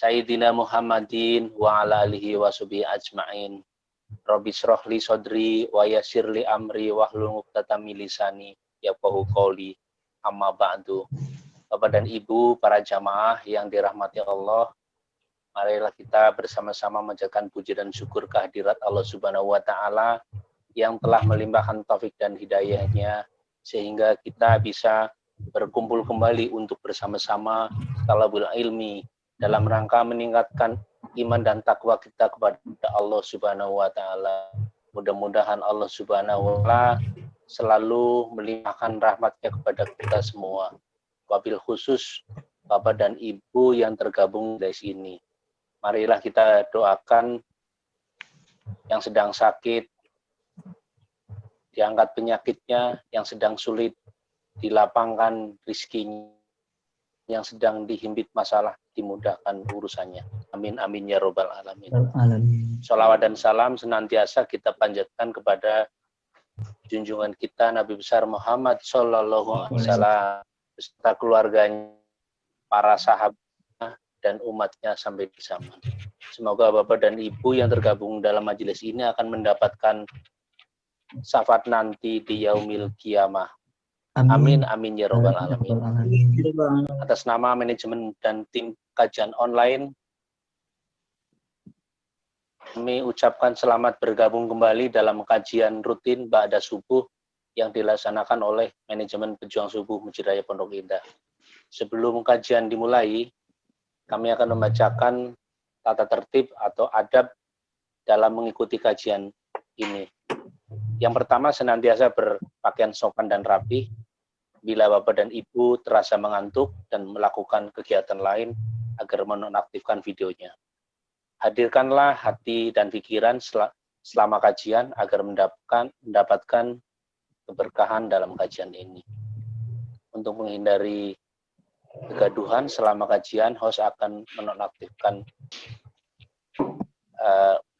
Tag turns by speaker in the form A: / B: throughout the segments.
A: Sayyidina Muhammadin wa ala alihi wa sahbihi ajma'in. Rabbi shrah li sadri wa yassir li amri wahlul 'uqdatam min lisani yafqahu qawli. Amma ba'du. Bapak dan Ibu, para jamaah yang dirahmati Allah, marilah kita bersama-sama menjalankan puji dan syukur kehadirat Allah Subhanahu wa taala yang telah melimpahkan taufik dan hidayahnya sehingga kita bisa berkumpul kembali untuk bersama-sama talabul ilmi dalam rangka meningkatkan iman dan takwa kita kepada Allah Subhanahu wa taala. Mudah-mudahan Allah Subhanahu wa taala selalu melimpahkan rahmat-Nya kepada kita semua. Wabil khusus Bapak dan Ibu yang tergabung dari sini. Marilah kita doakan yang sedang sakit, diangkat penyakitnya, yang sedang sulit, dilapangkan rezekinya, yang sedang dihimpit masalah, dimudahkan urusannya. Amin, amin, ya robbal alamin. Sholawat dan salam senantiasa kita panjatkan kepada junjungan kita Nabi besar Muhammad Sallallahu Alaihi Wasallam beserta keluarganya, para sahabatnya, dan umatnya sampai di zaman. Semoga Bapak dan Ibu yang tergabung dalam majelis ini akan mendapatkan syafaat nanti di yaumil qiyamah. Amin, amin, ya robbal alamin. Atas nama manajemen dan tim kajian online, kami ucapkan selamat bergabung kembali dalam kajian rutin Ba'da Subuh yang dilaksanakan oleh manajemen Pejuang Subuh Masjid Raya Pondok Indah. Sebelum kajian dimulai, kami akan membacakan tata tertib atau adab dalam mengikuti kajian ini. Yang pertama, senantiasa berpakaian sopan dan rapi. Bila Bapak dan Ibu terasa mengantuk dan melakukan kegiatan lain agar menonaktifkan videonya. Hadirkanlah hati dan pikiran selama kajian agar mendapatkan keberkahan dalam kajian ini. Untuk menghindari kegaduhan selama kajian, host akan menonaktifkan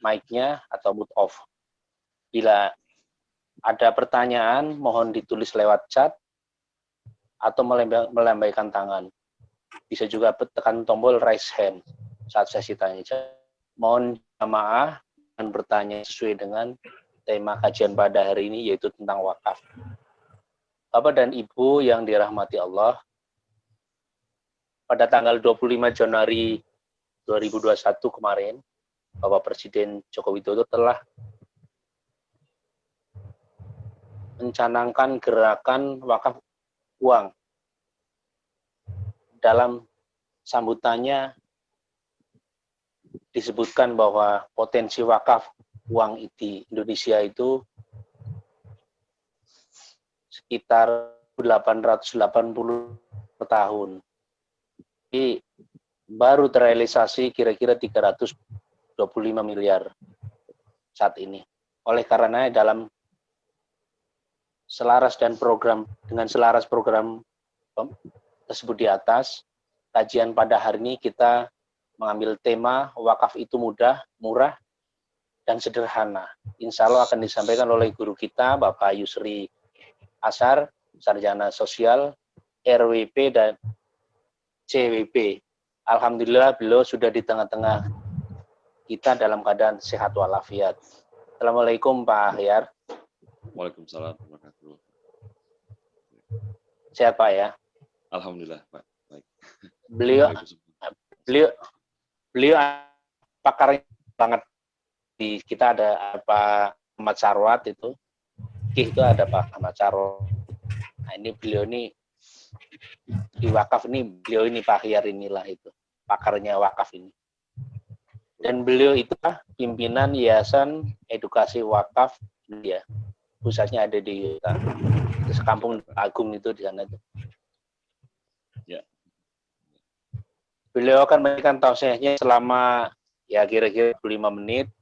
A: mic-nya atau mute off. Bila ada pertanyaan, mohon ditulis lewat chat atau melambaikan tangan. Bisa juga tekan tombol raise hand saat sesi tanya jawab. Mohon jamaah dan bertanya sesuai dengan tema kajian pada hari ini, yaitu tentang wakaf. Bapak dan Ibu yang dirahmati Allah, pada tanggal 25 Januari 2021 kemarin, Bapak Presiden Joko Widodo telah mencanangkan gerakan wakaf uang. Dalam sambutannya disebutkan bahwa potensi wakaf uang di Indonesia itu sekitar 880 per tahun. Jadi baru terrealisasi kira-kira 325 miliar saat ini. Oleh karenanya dalam selaras program tersebut di atas, kajian pada hari ini kita mengambil tema wakaf itu mudah, murah, dan sederhana. Insya Allah akan disampaikan oleh guru kita, Bapak Yusri Asar, Sarjana Sosial, RWP, dan CWP. Alhamdulillah beliau sudah di tengah-tengah kita dalam keadaan sehat walafiat. Assalamualaikum Pak Ahyar.
B: Waalaikumsalam warahmatullahi wabarakatuh.
A: Sehat Pak ya?
B: Alhamdulillah Pak. Baik.
A: Beliau pakar banget. Di kita ada Pak Ahmad Sarwat itu. Itu ada Pak Ahmad Sarwat. Nah, ini beliau ini di wakaf ini, beliau ini Pak Ahyar inilah itu. Pakarnya wakaf ini. Dan beliau itu pimpinan Yayasan Edukasi Wakaf India. Pusatnya ada di Kampung Agung itu di sana itu.
B: Ya.
A: Beliau akan memberikan tausiahnya selama ya kira-kira 25 menit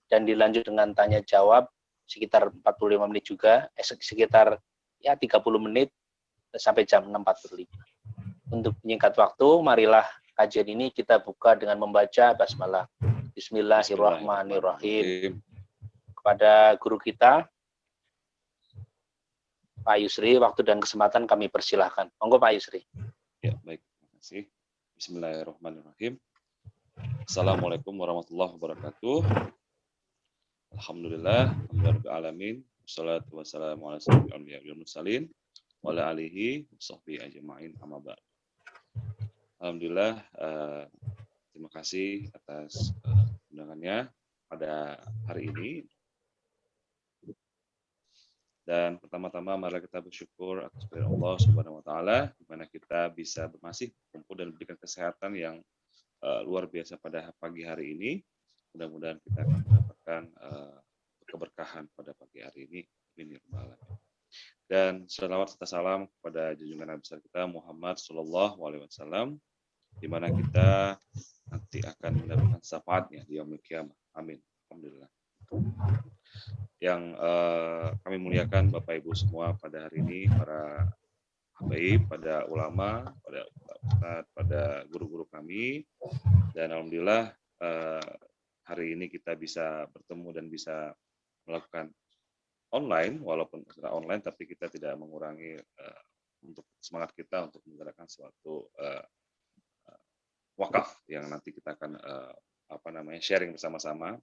A: dan dilanjut dengan tanya jawab sekitar 45 menit juga, sekitar ya 30 menit sampai jam 6.45. Untuk menyingkat waktu, marilah kajian ini kita buka dengan membaca basmalah. Bismillahirrahmanirrahim. Kepada guru kita, Pak Yusri, waktu dan kesempatan kami persilahkan. Monggo Pak Yusri.
B: Ya, baik. Terima kasih. Bismillahirrahmanirrahim. Assalamualaikum warahmatullahi wabarakatuh. Alhamdulillah, alhamdulillah alamin. Wassalatu wassalamu ala sayyidil anbiya wal mursalin wa ala alihi washabbihi ajmain amma ba'd. Alhamdulillah, terima kasih atas undangannya pada hari ini. Dan pertama-tama mari kita bersyukur atas kehadirat Allah Subhanahu wa taala di mana kita bisa masih berkumpul dan memberikan kesehatan yang luar biasa pada pagi hari ini. Mudah-mudahan kita akan mendapatkan keberkahan pada pagi hari ini. Amin ya rabbal alamin. Dan selawat serta salam kepada junjungan Nabi besar kita Muhammad Shallallahu Alaihi Wasallam, di mana kita nanti akan mendapatkan syafaatnya di yaumil qiyamah. Amin. Alhamdulillah. Yang kami muliakan Bapak Ibu semua pada hari ini, para habaib, pada ulama, pada ustadz, pada guru-guru kami, dan alhamdulillah hari ini kita bisa bertemu dan bisa melakukan online, walaupun secara online, tapi kita tidak mengurangi untuk semangat kita untuk menggerakkan suatu wakaf yang nanti kita akan sharing bersama-sama.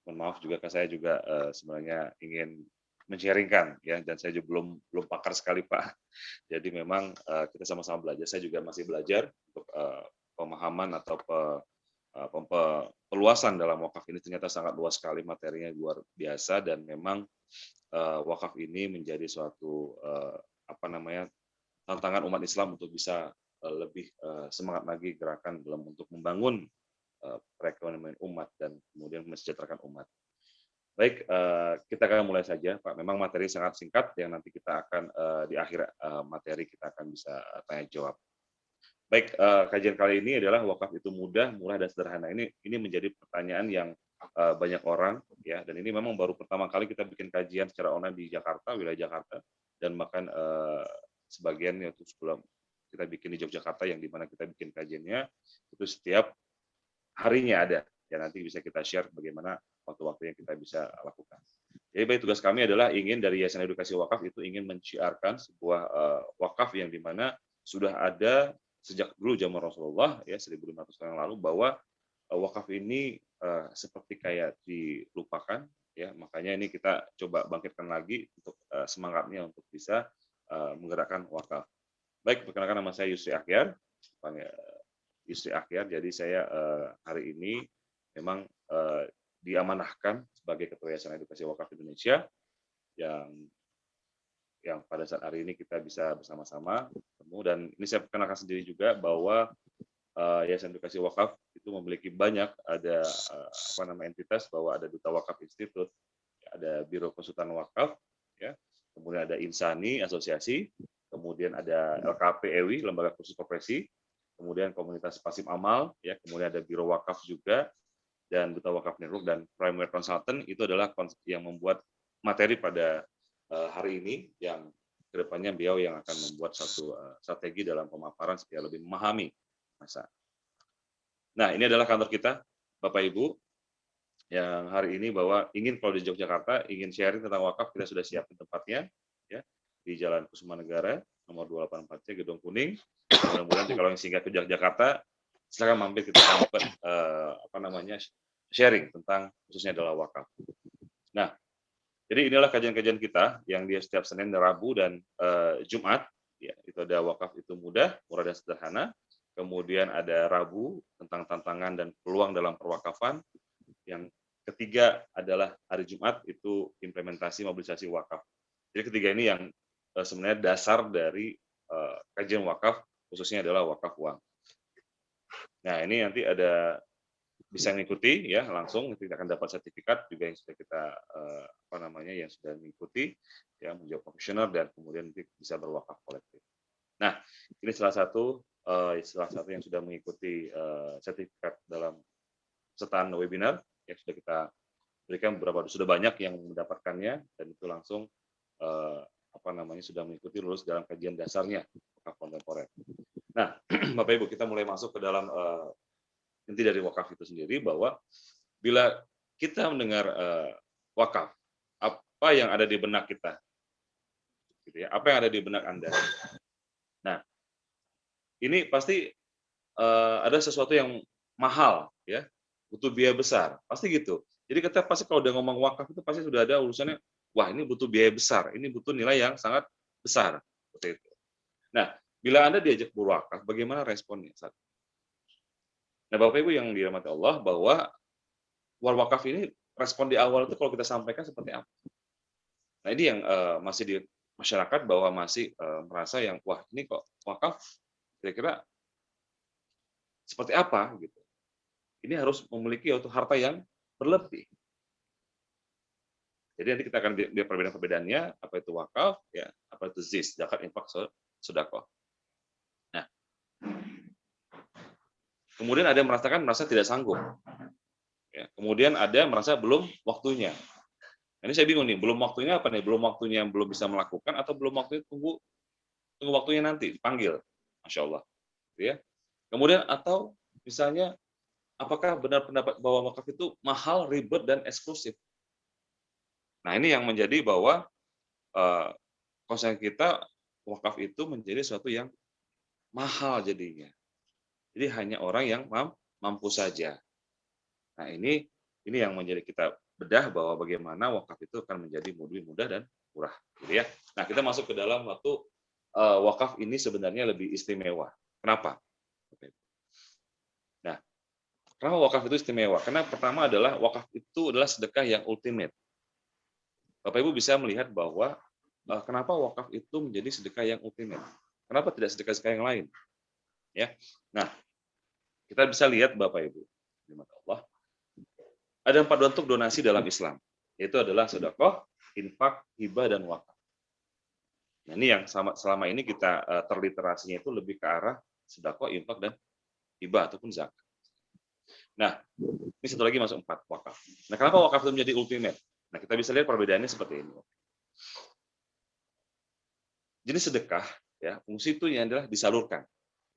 B: Mohon maaf juga saya juga sebenarnya ingin men-sharingkan ya, dan saya juga belum pakar sekali Pak. Jadi memang kita sama-sama belajar. Saya juga masih belajar untuk pemahaman atau peluasan dalam wakaf ini ternyata sangat luas sekali, materinya luar biasa, dan memang wakaf ini menjadi suatu tantangan umat Islam untuk bisa lebih semangat lagi gerakan dalam untuk membangun perekonomian umat dan kemudian mensejahterakan umat. Baik, kita akan mulai saja Pak. Memang materi sangat singkat yang nanti kita akan di akhir materi kita akan bisa tanya jawab. Baik, kajian kali ini adalah wakaf itu mudah, murah, dan sederhana. Ini menjadi pertanyaan yang banyak orang ya, dan ini memang baru pertama kali kita bikin kajian secara online di Jakarta, wilayah Jakarta, dan bahkan sebagian yaitu sebelum kita bikin di Yogyakarta yang dimana kita bikin kajiannya itu setiap harinya ada. Ya nanti bisa kita share bagaimana waktu-waktu yang kita bisa lakukan. Jadi baik, tugas kami adalah ingin dari Yayasan Edukasi Wakaf itu ingin menciarkan sebuah wakaf yang dimana sudah ada sejak dulu zaman Rasulullah ya 1500 tahun yang lalu, bahwa wakaf ini seperti kayak dilupakan ya, makanya ini kita coba bangkitkan lagi untuk semangatnya untuk bisa menggerakkan wakaf. Baik, perkenalkan nama saya Yusri Akhyar, Yusri Akhyar. Jadi saya hari ini memang diamanahkan sebagai Ketua Yayasan Edukasi Wakaf Indonesia yang pada saat hari ini kita bisa bersama-sama ketemu, dan ini saya perkenalkan sendiri juga bahwa Yayasan Edukasi Wakaf itu memiliki banyak ada entitas, bahwa ada Duta Wakaf Institute, ada Biro Konsultan Wakaf, ya, kemudian ada Insani Asosiasi, kemudian ada LKP EWI Lembaga Khusus Profesi, kemudian Komunitas Pasim Amal, ya, kemudian ada Biro Wakaf juga, dan Duta Wakaf Network dan Primary Consultant. Itu adalah yang membuat materi pada hari ini, yang kedepannya beliau yang akan membuat satu strategi dalam pemaparan supaya lebih memahami masa. Nah, ini adalah kantor kita, Bapak Ibu, yang hari ini bahwa ingin kalau di Yogyakarta ingin sharing tentang wakaf, kita sudah siapin tempatnya, ya, di Jalan Kusuma Negara nomor 284C Gedung Kuning. Mudah-mudahan kalau yang singgah ke Jakarta, silakan mampir, kita dapat sharing tentang khususnya adalah wakaf. Nah, jadi inilah kajian-kajian kita yang dia setiap Senin, Rabu, dan Jumat. Ya, itu ada wakaf itu mudah, murah, dan sederhana. Kemudian ada Rabu tentang tantangan dan peluang dalam perwakafan. Yang ketiga adalah hari Jumat itu implementasi mobilisasi wakaf. Jadi ketiga ini yang sebenarnya dasar dari kajian wakaf, khususnya adalah wakaf uang. Nah, ini nanti ada bisa mengikuti ya langsung, kita akan dapat sertifikat juga yang sudah kita yang sudah mengikuti ya, menjadi profesional, dan kemudian nanti bisa berwakaf kolektif. Nah, ini salah satu salah satu yang sudah mengikuti sertifikat dalam pesertaan webinar yang sudah kita berikan, sudah banyak yang mendapatkannya, dan itu langsung sudah mengikuti lulus dalam kajian dasarnya wakaf kontemporer. Nah, Bapak Ibu, kita mulai masuk ke dalam inti dari wakaf itu sendiri, bahwa bila kita mendengar wakaf, apa yang ada di benak kita, gitu ya, apa yang ada di benak Anda. Nah, ini pasti ada sesuatu yang mahal, ya, butuh biaya besar, pasti gitu. Jadi kita pasti kalau udah ngomong wakaf itu pasti sudah ada urusannya, wah ini butuh biaya besar, ini butuh nilai yang sangat besar, seperti itu. Nah, bila Anda diajak berwakaf, bagaimana responnya saat itu? Nah, Bapak Ibu yang dirahmati Allah, bahwa wakaf ini respon di awal itu kalau kita sampaikan seperti apa? Nah, ini yang masih di masyarakat bahwa masih merasa yang, wah ini kok wakaf kira-kira seperti apa gitu. Ini harus memiliki harta yang berlebih. Jadi nanti kita akan lihat perbedaan-perbedaannya, apa itu wakaf, ya, apa itu ziz, zakat, infak, sedekah. Nah, kemudian ada yang merasa tidak sanggup. Ya, kemudian ada yang merasa belum waktunya. Ini saya bingung nih, belum waktunya apa nih? Belum waktunya yang belum bisa melakukan, atau belum waktunya tunggu waktunya nanti panggil, masya Allah, ya. Kemudian atau misalnya, apakah benar pendapat bahwa wakaf itu mahal, ribet, dan eksklusif? Nah, ini yang menjadi bahwa konsep kita wakaf itu menjadi sesuatu yang mahal jadinya. Jadi hanya orang yang mampu saja. Nah, ini yang menjadi kita bedah bahwa bagaimana wakaf itu akan menjadi lebih mudah dan murah, gitu ya. Nah, kita masuk ke dalam wakaf ini sebenarnya lebih istimewa. Kenapa? Nah, kenapa wakaf itu istimewa? Karena pertama adalah wakaf itu adalah sedekah yang ultimate. Bapak Ibu bisa melihat bahwa kenapa wakaf itu menjadi sedekah yang ultimate. Kenapa tidak sedekah-sedekah yang lain? Ya. Nah, kita bisa lihat Bapak Ibu, Allah, ada 4 bentuk donasi dalam Islam, yaitu adalah sedekah, infak, hibah, dan wakaf. Nah, ini yang selama ini kita terliterasinya itu lebih ke arah sedekah, infak, dan hibah ataupun zakat. Nah, ini satu lagi masuk 4, wakaf. Nah, kenapa wakaf itu menjadi ultimate? Nah, kita bisa lihat perbedaannya seperti ini. Jadi sedekah, ya, fungsi itu yang adalah disalurkan.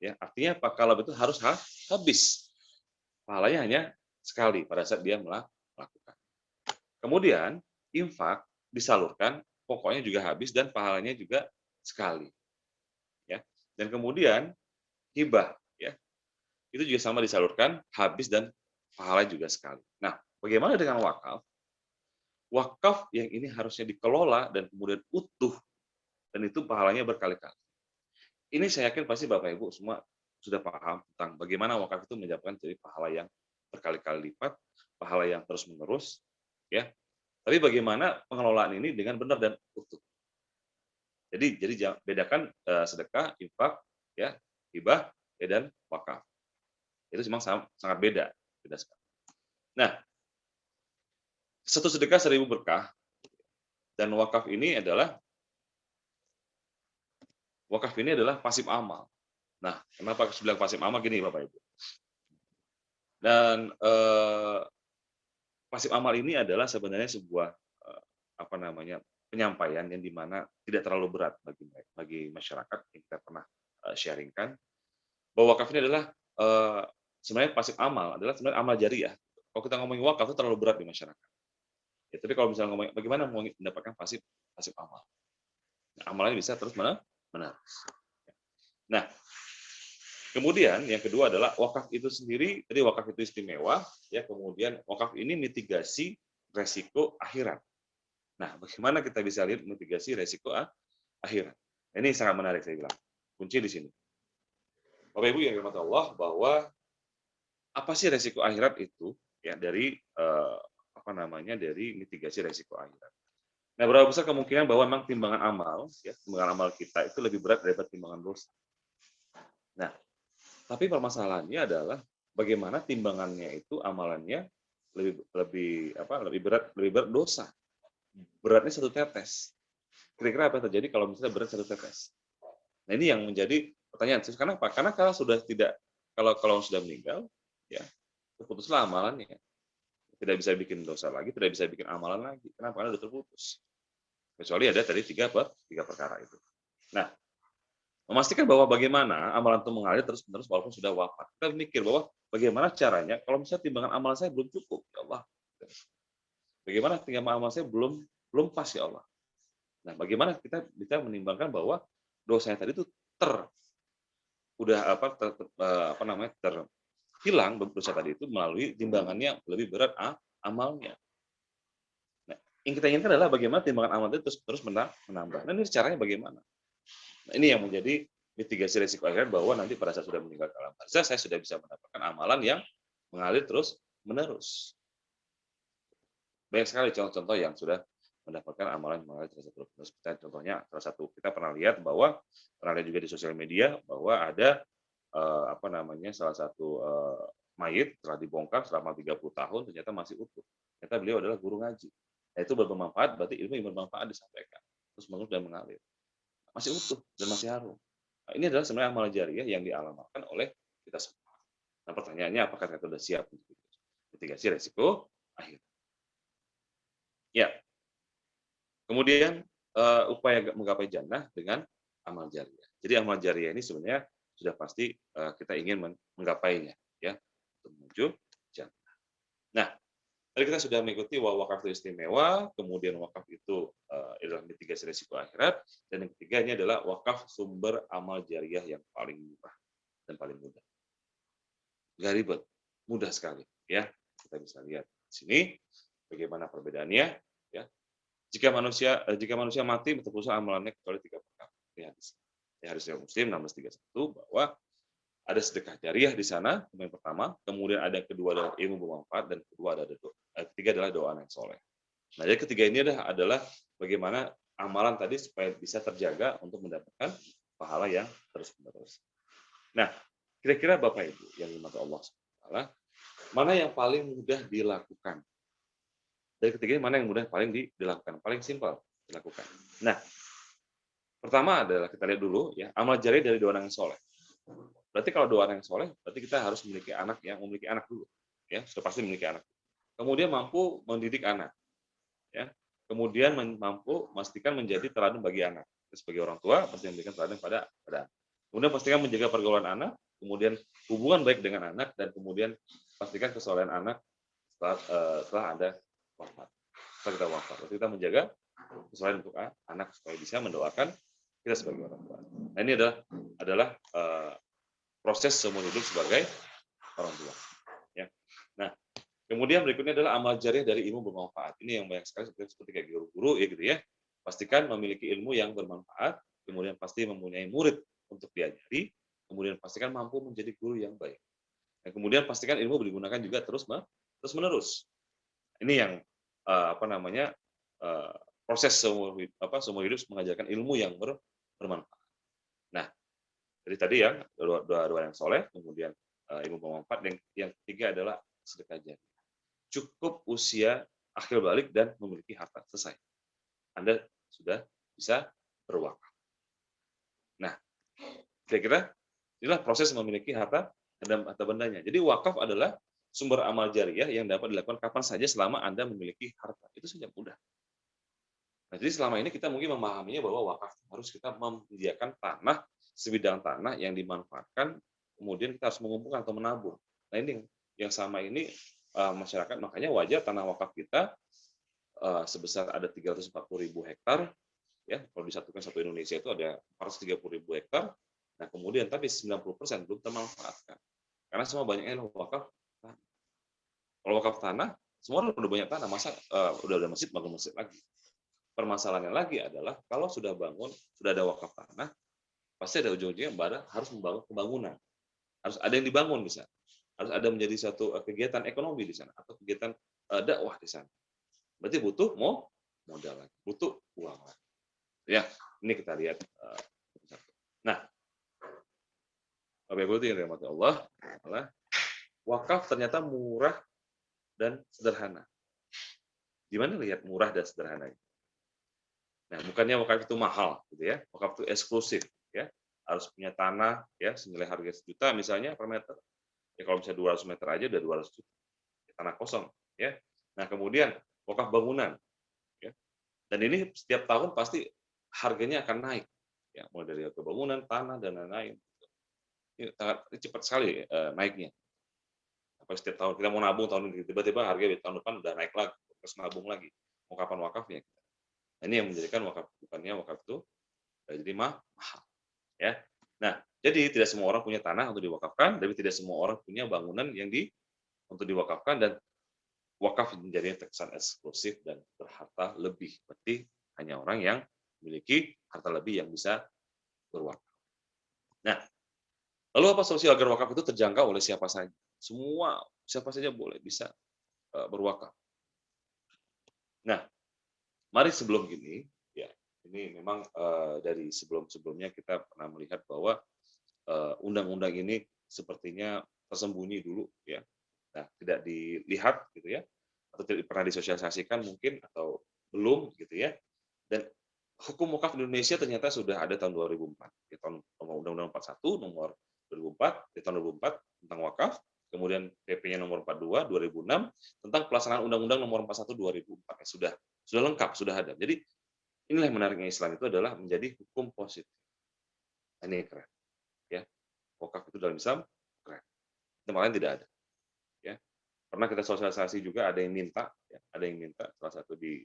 B: Ya, artinya apa? Kalau itu harus habis. Pahalanya hanya sekali pada saat dia melakukan. Kemudian infak disalurkan, pokoknya juga habis dan pahalanya juga sekali. Ya. Dan kemudian hibah, ya, itu juga sama disalurkan, habis dan pahalanya juga sekali. Nah, bagaimana dengan wakaf? Wakaf yang ini harusnya dikelola dan kemudian utuh, dan itu pahalanya berkali-kali. Ini saya yakin pasti Bapak Ibu semua sudah paham tentang bagaimana wakaf itu menyebabkan jadi pahala yang berkali-kali lipat, pahala yang terus-menerus, ya. Tapi bagaimana pengelolaan ini dengan benar dan utuh. Jadi bedakan sedekah, infak, ya, hibah, ya, dan wakaf. Itu memang sangat beda sekali. Nah, satu sedekah 1000 berkah, dan wakaf ini adalah pasif amal. Nah, kenapa saya bilang pasif amal gini Bapak Ibu? Dan pasif amal ini adalah sebenarnya sebuah penyampaian yang dimana tidak terlalu berat bagi masyarakat yang kita pernah sharingkan, bahwa wakaf ini adalah sebenarnya pasif amal adalah sebenarnya amal jariah. Kalau kita ngomongin wakaf itu terlalu berat di masyarakat. Ya, tapi kalau misalnya ngomongin bagaimana mendapatkan pasif amal, nah, amalannya bisa terus menerus. Nah, kemudian yang kedua adalah wakaf itu sendiri, jadi wakaf itu istimewa, ya. Kemudian wakaf ini mitigasi resiko akhirat. Nah, bagaimana kita bisa lihat mitigasi resiko akhirat? Ini sangat menarik saya bilang. Kunci di sini. Bapak Ibu yang dirahmati Allah, bahwa apa sih resiko akhirat itu, ya, dari dari mitigasi resiko akhirat. Nah, berapa besar kemungkinan bahwa memang timbangan amal, ya, timbangan amal kita itu lebih berat daripada timbangan dosa. Nah, tapi permasalahannya adalah bagaimana timbangannya itu amalannya lebih berat dosa. Beratnya 1 tetes. Kira-kira apa yang terjadi kalau misalnya berat 1 tetes? Nah, ini yang menjadi Pertanyaan, kenapa? Karena kalau sudah tidak, kalau sudah meninggal, ya terputuslah amalannya. Tidak bisa bikin dosa lagi, tidak bisa bikin amalan lagi. Kenapa? Karena sudah terputus. Kecuali ada tadi tiga perkara itu. Nah, memastikan bahwa bagaimana amalan itu mengalir terus-menerus walaupun sudah wafat. Kita mikir bahwa bagaimana caranya kalau misalnya timbangan amalan saya belum cukup, ya Allah. Bagaimana timbangan amalan saya belum pas, ya Allah. Nah, bagaimana kita bisa menimbangkan bahwa dosanya tadi itu terhilang dosa tadi itu melalui timbangannya lebih berat amalnya. Nah, yang kita inginkan adalah bagaimana timbangan amal itu terus menambah. Nah, ini caranya bagaimana? Nah, ini yang menjadi mitigasi risiko akhirat, bahwa nanti pada saat sudah meninggal alam barzah, saya sudah bisa mendapatkan amalan yang mengalir terus menerus. Banyak sekali contoh-contoh yang sudah mendapatkan amalan yang mengalir terus menerus. Contohnya salah satu kita pernah lihat juga di sosial media bahwa ada salah satu mayit telah dibongkar selama 30 tahun ternyata masih utuh. Ternyata beliau adalah guru ngaji. Nah, itu bermanfaat, berarti ilmu yang bermanfaat disampaikan terus menerus dan mengalir. Masih utuh dan masih harum. Nah, ini adalah sebenarnya amal jariah yang dialamatkan oleh kita semua. Nah, pertanyaannya, apakah kita sudah siap untuk itu? Mitigasi resiko akhir. Ya. Kemudian upaya menggapai jannah dengan amal jariah. Jadi amal jariah ini sebenarnya sudah pasti kita ingin menggapainya, ya, untuk menuju jannah. Nah, tadi kita sudah mengikuti wakaf itu istimewa, kemudian wakaf itu adalah mitigasi risiko akhirat, dan yang ketiga ini adalah wakaf sumber amal jariah yang paling murah dan paling mudah. Nggak ribet, mudah sekali, ya. Kita bisa lihat di sini bagaimana perbedaannya, ya. Jika manusia mati terputus amalannya kecuali 3 perkara. Di hadis Muslim 1631 bahwa ada sedekah jariah di sana, yang pertama, kemudian ada kedua adalah ilmu bermanfaat, dan ketiga adalah doa yang soleh. Nah, jadi ketiga ini adalah bagaimana amalan tadi supaya bisa terjaga untuk mendapatkan pahala yang terus-menerus. Nah, kira-kira Bapak Ibu yang dimata Allah SWT, mana yang paling mudah dilakukan? Dari ketiga mana yang mudah paling dilakukan? Paling simpel dilakukan. Nah, pertama adalah kita lihat dulu, ya, amal jariah dari doa yang soleh. Berarti kalau doa yang soleh, berarti kita harus memiliki anak dulu, ya, sudah pasti memiliki anak. Kemudian mampu mendidik anak, ya. Kemudian mampu memastikan menjadi teladan bagi anak. Sebagai orang tua pasti memberikan teladan pada anak. Kemudian pastikan menjaga pergaulan anak, kemudian hubungan baik dengan anak, dan kemudian pastikan kesolehan anak setelah Anda wafat. Setelah kita wafat, berarti kita menjaga kesolehan untuk anak supaya bisa mendoakan kita sebagai orang tua. Nah, ini adalah proses seumur hidup sebagai orang tua. Ya. Nah, kemudian berikutnya adalah amal jariah dari ilmu bermanfaat. Ini yang banyak sekali seperti kayak guru-guru, ya gitu ya. Pastikan memiliki ilmu yang bermanfaat, kemudian pasti mempunyai murid untuk diajari, kemudian pastikan mampu menjadi guru yang baik. Dan kemudian pastikan ilmu digunakan juga terus menerus. Ini yang proses seumur hidup mengajarkan ilmu yang bermanfaat. Nah, jadi tadi ya doa yang soleh, kemudian ilmu bermanfaat, dan yang ketiga adalah sedekah jariah. Cukup usia akhir balik dan memiliki harta, selesai. Anda sudah bisa berwakaf. Nah, kira-kira inilah proses memiliki harta bendanya. Jadi wakaf adalah sumber amal jariah yang dapat dilakukan kapan saja selama Anda memiliki harta. Itu saja mudah. Nah, jadi selama ini kita mungkin memahaminya bahwa wakaf harus kita menyediakan tanah, sebidang tanah yang dimanfaatkan, kemudian kita harus mengumpulkan atau menabung. Nah, ini yang sama ini masyarakat, makanya wajar tanah wakaf kita sebesar ada 340.000 hektar, ya, kalau disatukan satu Indonesia itu ada 430.000 hektar. Nah, kemudian tapi 90% belum termanfaatkan. Karena semua banyaknya wakaf tanah. Kalau wakaf tanah, semua orang udah banyak tanah, masa udah ada masjid, bangun masjid lagi. Permasalahannya lagi adalah kalau sudah ada wakaf tanah, pasti ada ujung-ujungnya harus membangun pembangunan. Harus ada yang dibangun di sana. Harus ada menjadi satu kegiatan ekonomi di sana atau kegiatan dakwah di sana. Berarti butuh modal lagi, butuh uang lagi. Ya, ini kita lihat. Nah, Bapak Ibu yang dirahmati Allah, wakaf ternyata murah dan sederhana. Di mana lihat murah dan sederhana? Nah, bukannya wakaf itu mahal, gitu ya. Wakaf itu eksklusif, ya. harus punya tanah ya senilai harga 1 juta misalnya per meter. Ya kalau misalnya 200 meter aja udah 200 juta. Tanah kosong ya. Nah, kemudian wakaf bangunan ya. Dan ini setiap tahun pasti harganya akan naik. Ya, mulai dari harga bangunan, tanah dan lain-lain. Ini cepat sekali naiknya. Apa setiap tahun kita mau nabung tahun ini tiba-tiba harga tahun depan udah naik lagi, terus nabung lagi. Mau kapan wakafnya? Nah, ini yang menjadikan wakaf bukannya wakaf itu jadi mahal ya. Nah, jadi tidak semua orang punya tanah untuk diwakafkan, tapi tidak semua orang punya bangunan yang untuk diwakafkan dan wakaf menjadi terkesan eksklusif dan berharta lebih. Berarti hanya orang yang memiliki harta lebih yang bisa berwakaf. Nah, lalu apa solusi agar wakaf itu terjangkau oleh siapa saja? Siapa saja boleh bisa berwakaf. Nah, mari sebelum gini, ya ini memang dari sebelum-sebelumnya kita pernah melihat bahwa undang-undang ini sepertinya tersembunyi dulu, ya. Nah, tidak dilihat gitu ya, atau tidak pernah disosialisasikan mungkin atau belum gitu ya. Dan hukum wakaf di Indonesia ternyata sudah ada tahun 2004, di tahun Undang-Undang 41 nomor 2004 di tahun 2004 tentang wakaf, kemudian PP-nya nomor 42 2006 tentang pelaksanaan Undang-Undang nomor 41 2004 sudah lengkap, sudah ada. Jadi inilah yang menariknya Islam itu adalah menjadi hukum positif. Ini keren, ya. Wakaf itu dalam Islam keren. Tempat lain tidak ada. Ya. Pernah kita sosialisasi juga ada yang minta, ya, ada yang minta salah satu di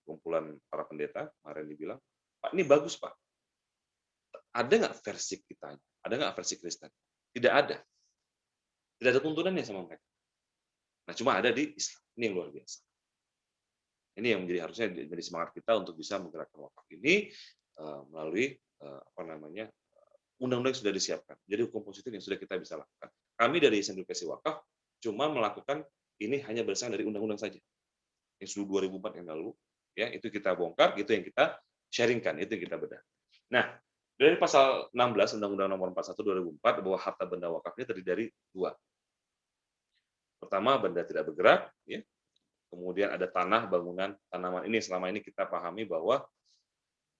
B: kumpulan para pendeta kemarin dibilang, Pak ini bagus Pak. Ada nggak versi kita? Ada nggak versi Kristen? Tidak ada. Tidak ada tuntunannya sama mereka. Nah, cuma ada di Islam. Ini yang luar biasa. Ini yang menjadi harusnya menjadi semangat kita untuk bisa menggerakkan wakaf ini melalui undang-undang yang sudah disiapkan. Jadi hukum positif yang sudah kita bisa lakukan. Kami dari Edukasi Wakaf cuma melakukan ini hanya berdasarkan dari undang-undang saja. Yang sudah 2004 yang lalu, ya itu kita bongkar, itu yang kita sharingkan, itu yang kita bedah. Nah, dari pasal 16 Undang-Undang Nomor 41 2004 bahwa harta benda wakaf ini terdiri dari 2. Pertama, benda tidak bergerak, ya. Kemudian ada tanah, bangunan, tanaman. Ini selama ini kita pahami bahwa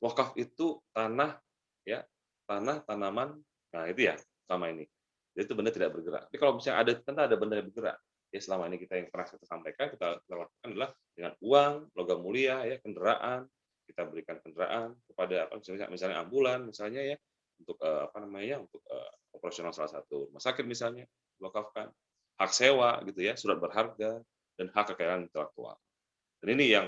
B: wakaf itu tanah, ya, tanah, tanaman, nah itu ya selama ini. Jadi itu benda tidak bergerak. Tapi kalau misalnya ada benda yang bergerak, ya selama ini kita yang pernah kita sampaikan, kita lakukan adalah dengan uang, logam mulia, ya, kendaraan, kita berikan kendaraan kepada misalnya ambulan, misalnya ya, untuk untuk operasional salah satu rumah sakit misalnya, wakafkan, hak sewa gitu ya, surat berharga, dan hak kekayaan intelektual. Dan ini yang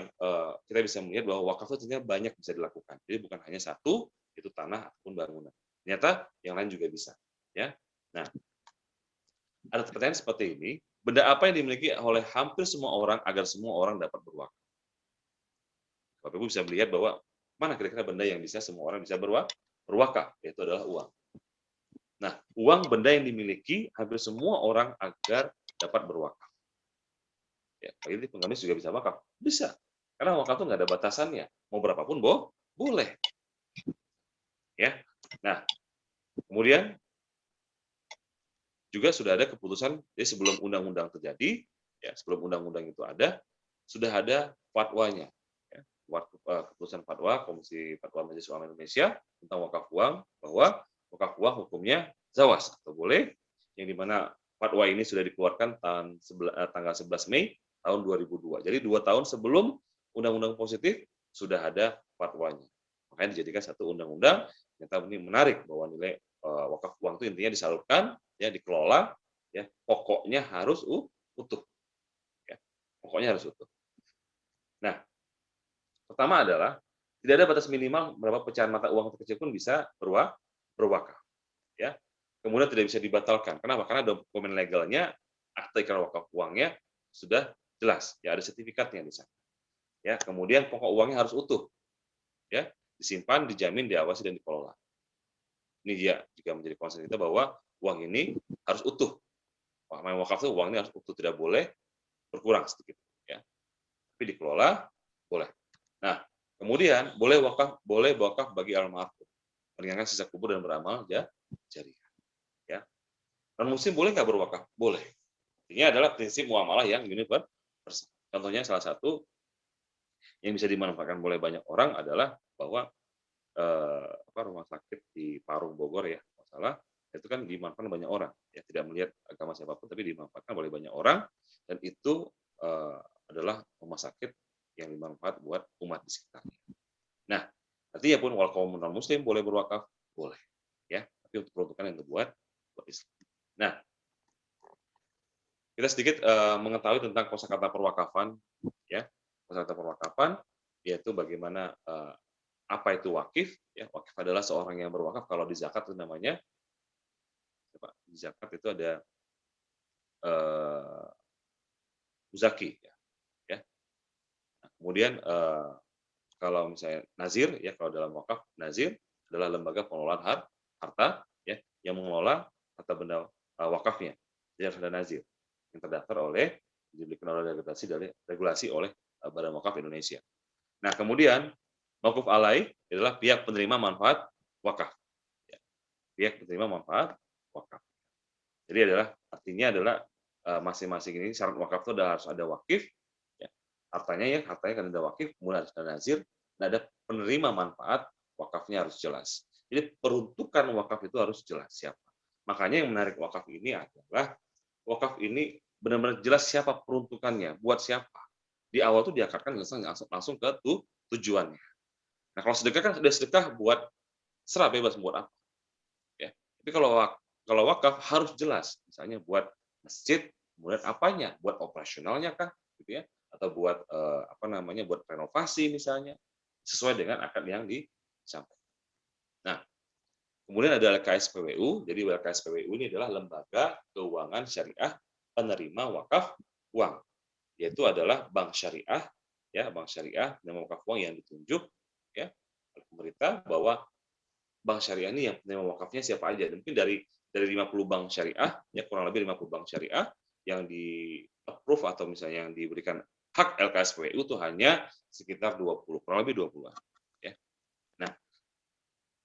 B: kita bisa melihat bahwa wakaf itu ternyata banyak bisa dilakukan. Jadi bukan hanya satu, itu tanah ataupun bangunan. Ternyata yang lain juga bisa. Ya. Nah, ada pertanyaan seperti ini, benda apa yang dimiliki oleh hampir semua orang agar semua orang dapat berwakaf? Bapak Ibu bisa melihat bahwa mana kira-kira benda yang bisa semua orang bisa berwakaf, yaitu adalah uang. Nah, uang benda yang dimiliki hampir semua orang agar dapat berwakaf. Ya, ini pengemis juga bisa wakaf. Bisa. Karena wakaf itu nggak ada batasannya. Mau berapapun boleh. Ya. Nah, kemudian juga sudah ada keputusan, jadi sebelum undang-undang terjadi, ya sebelum undang-undang itu ada, sudah ada fatwanya. Ya, keputusan fatwa Komisi Fatwa Majelis Ulama Indonesia tentang wakaf uang, bahwa wakaf uang hukumnya zawas atau boleh, yang dimana fatwa ini sudah dikeluarkan tanggal 11 Mei tahun 2002. Jadi 2 tahun sebelum undang-undang positif sudah ada fatwanya. Makanya dijadikan satu undang-undang. Ternyata ini menarik bahwa nilai wakaf uang itu intinya disalurkan, ya dikelola, ya pokoknya harus utuh. Ya, pokoknya harus utuh. Nah, pertama adalah tidak ada batas minimal berapa pecahan mata uang terkecil pun bisa berwakaf. Ya. Kemudian tidak bisa dibatalkan. Kenapa? Karena dokumen legalnya, akte iqrar wakaf uangnya sudah jelas, ya ada sertifikatnya di sana. Ya, kemudian pokok uangnya harus utuh. Ya, disimpan, dijamin, diawasi dan dikelola. Ini dia juga menjadi concern kita bahwa uang ini harus utuh. Wakaf itu uangnya harus utuh, tidak boleh berkurang sedikit. Ya. Tapi dikelola boleh. Nah, kemudian boleh wakaf bagi almarhum, meringankan sisa kubur dan beramal jariah. Ya. Non muslim boleh nggak berwakaf? Boleh. Ini adalah prinsip muamalah yang universal. Contohnya salah satu yang bisa dimanfaatkan oleh banyak orang adalah bahwa rumah sakit di Parung Bogor ya, masalah itu kan dimanfaatkan banyak orang, ya tidak melihat agama siapapun, tapi dimanfaatkan oleh banyak orang, dan itu adalah rumah sakit yang dimanfaat buat umat di sekitarnya. Nah, artinya pun walau kaum non Muslim boleh berwakaf, boleh, ya, tapi untuk peruntukan yang dibuat buat Islam. Nah, kita sedikit mengetahui tentang kosakata perwakafan, ya, kosakata perwakafan, yaitu bagaimana apa itu wakif, ya, wakif adalah seorang yang berwakaf. Kalau di zakat itu namanya, di zakat itu ada muzaki, ya. Nah, kemudian kalau misalnya nazir, ya, kalau dalam wakaf nazir adalah lembaga pengelolaan harta, ya, yang mengelola harta benda wakafnya. Jadi harus ada nazir yang terdaftar oleh diberikan oleh regulasi oleh Badan Wakaf Indonesia. Nah, kemudian mauquf alai adalah pihak penerima manfaat wakaf. Ya, pihak penerima manfaat wakaf. Jadi artinya adalah masing-masing ini syarat wakaf itu harus ada wakif, ya, hartanya kan ada wakif, kemudian harus ada nazir, dan ada penerima manfaat wakafnya harus jelas. Jadi peruntukan wakaf itu harus jelas siapa. Makanya yang menarik wakaf ini adalah wakaf ini benar-benar jelas siapa peruntukannya, buat siapa. Di awal tuh diakarkan langsung ke tujuannya. Nah, kalau sedekah kan sudah sedekah buat serah bebas buat apa, ya. Tapi kalau wakaf harus jelas, misalnya buat masjid, kemudian apanya, buat operasionalnya kah, gitu ya, atau buat buat renovasi misalnya, sesuai dengan akad yang disampaikan. Nah, kemudian ada LKSPWU. Jadi LKSPWU ini adalah lembaga keuangan syariah penerima wakaf uang, yaitu adalah bank syariah, ya, bank syariah penerima wakaf uang yang ditunjuk, ya, oleh pemerintah, bahwa bank syariah ini yang penerima wakafnya siapa aja. Mungkin dari 50 bank syariah, ya, kurang lebih 50 bank syariah yang di approve atau misalnya yang diberikan hak LKSPWU itu hanya sekitar 20, kurang lebih 20-an, ya. Nah,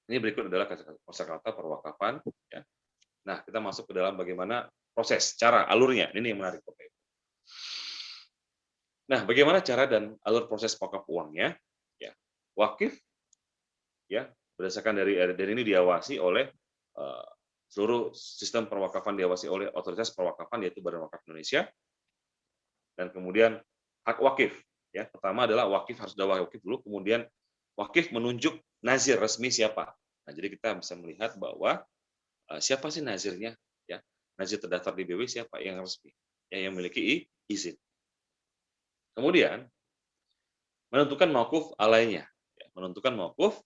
B: ini berikut adalah kosakata perwakafan, ya. Nah, kita masuk ke dalam bagaimana proses, cara, alurnya. Ini yang menarik, Bapak Ibu. Nah, bagaimana cara dan alur proses wakaf uangnya? Ya, wakif, ya, berdasarkan dari ini diawasi oleh seluruh sistem perwakafan, diawasi oleh otoritas perwakafan, yaitu Badan Wakaf Indonesia. Dan kemudian hak wakif, ya, pertama adalah wakif harus ada wakif dulu, kemudian wakif menunjuk nazir resmi siapa. Nah, jadi kita bisa melihat bahwa siapa sih nazirnya, ya, nazir terdaftar di BW siapa yang resmi, yang memiliki izin. Kemudian menentukan mauquf alainya, ya, menentukan mauquf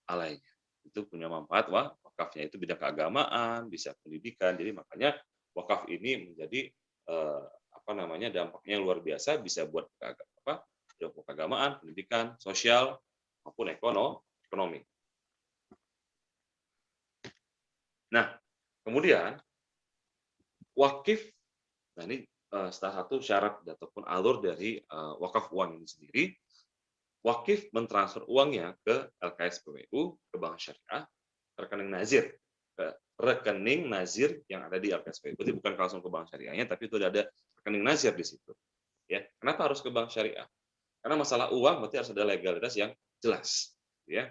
B: alainya. Itu punya manfaat wakafnya itu bidang keagamaan, bisa pendidikan. Jadi makanya wakaf ini menjadi dampaknya luar biasa, bisa buat keagamaan, pendidikan, sosial maupun ekonomi. Nah, kemudian wakif, nah ini salah satu syarat ataupun alur dari wakaf uang ini sendiri. Wakif mentransfer uangnya ke LKSPWU, ke bank syariah, rekening nazir, ke rekening nazir yang ada di LKSPWU. Jadi bukan langsung ke bank syariahnya, tapi itu ada rekening nazir di situ. Ya, kenapa harus ke bank syariah? Karena masalah uang berarti harus ada legalitas yang jelas, ya.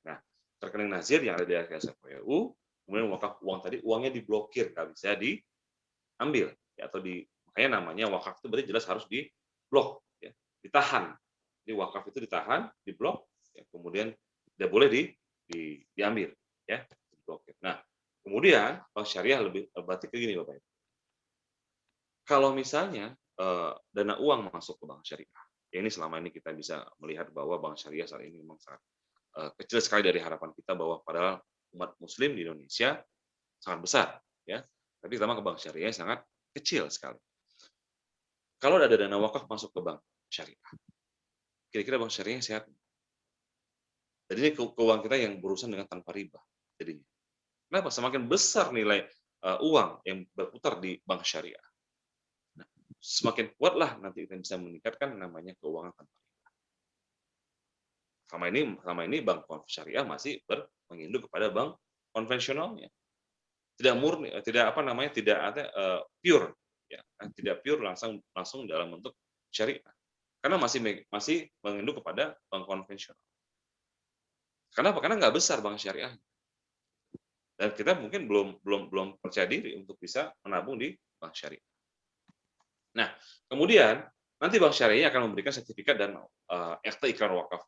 B: Nah, rekening nazir yang ada di LKSPWU, kemudian wakaf uang tadi uangnya diblokir, nggak bisa diambil, ya, atau makanya namanya wakaf itu berarti jelas harus diblok, ya, ditahan. Jadi wakaf itu ditahan, diblok, ya, kemudian tidak boleh diambil, ya, diblokir. Nah, kemudian bank syariah berarti kayak gini, Bapak Ibu. Kalau misalnya dana uang masuk ke bank syariah, ya, ini selama ini kita bisa melihat bahwa bank syariah saat ini memang sangat kecil sekali dari harapan kita, bahwa padahal umat Muslim di Indonesia sangat besar, ya, tapi terutama ke bank syariah sangat kecil sekali. Kalau ada dana wakaf masuk ke bank syariah, kira-kira bank syariah sehat? Jadi ini keuangan kita yang berurusan dengan tanpa riba. Jadinya, kenapa? Semakin besar nilai uang yang berputar di bank syariah, nah, semakin kuatlah nanti kita bisa meningkatkan namanya keuangan tanpa riba. Selama ini bank syariah masih menginduk kepada bank konvensionalnya, tidak murni, tidak ada pure, ya, tidak pure langsung dalam bentuk syariah, karena masih menginduk kepada bank konvensional. Kenapa? Karena nggak besar bank syariah. Dan kita mungkin belum percaya diri untuk bisa menabung di bank syariah. Nah, kemudian nanti bank syariah akan memberikan sertifikat dan akta ikrar wakaf.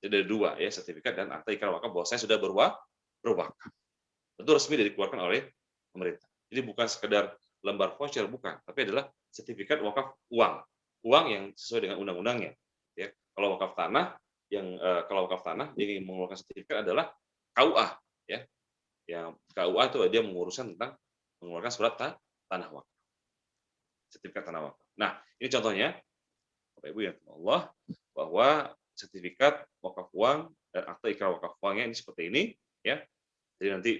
B: Jadi ada dua ya, sertifikat dan akta ikrar wakaf bahwa saya sudah berwakaf. Tentu resmi dikeluarkan oleh pemerintah. Jadi bukan sekedar lembar voucher, bukan, tapi adalah sertifikat wakaf uang, uang yang sesuai dengan undang-undangnya. Ya, kalau wakaf tanah kalau wakaf tanah yang mengeluarkan sertifikat adalah KUA, ya, yang KUA itu dia menguruskan tentang mengeluarkan surat tanah wakaf, sertifikat tanah wakaf. Nah, ini contohnya, Bapak Ibu yang Allah, bahwa sertifikat wakaf uang dan akta ikrar wakaf uangnya ini seperti ini, ya. Jadi nanti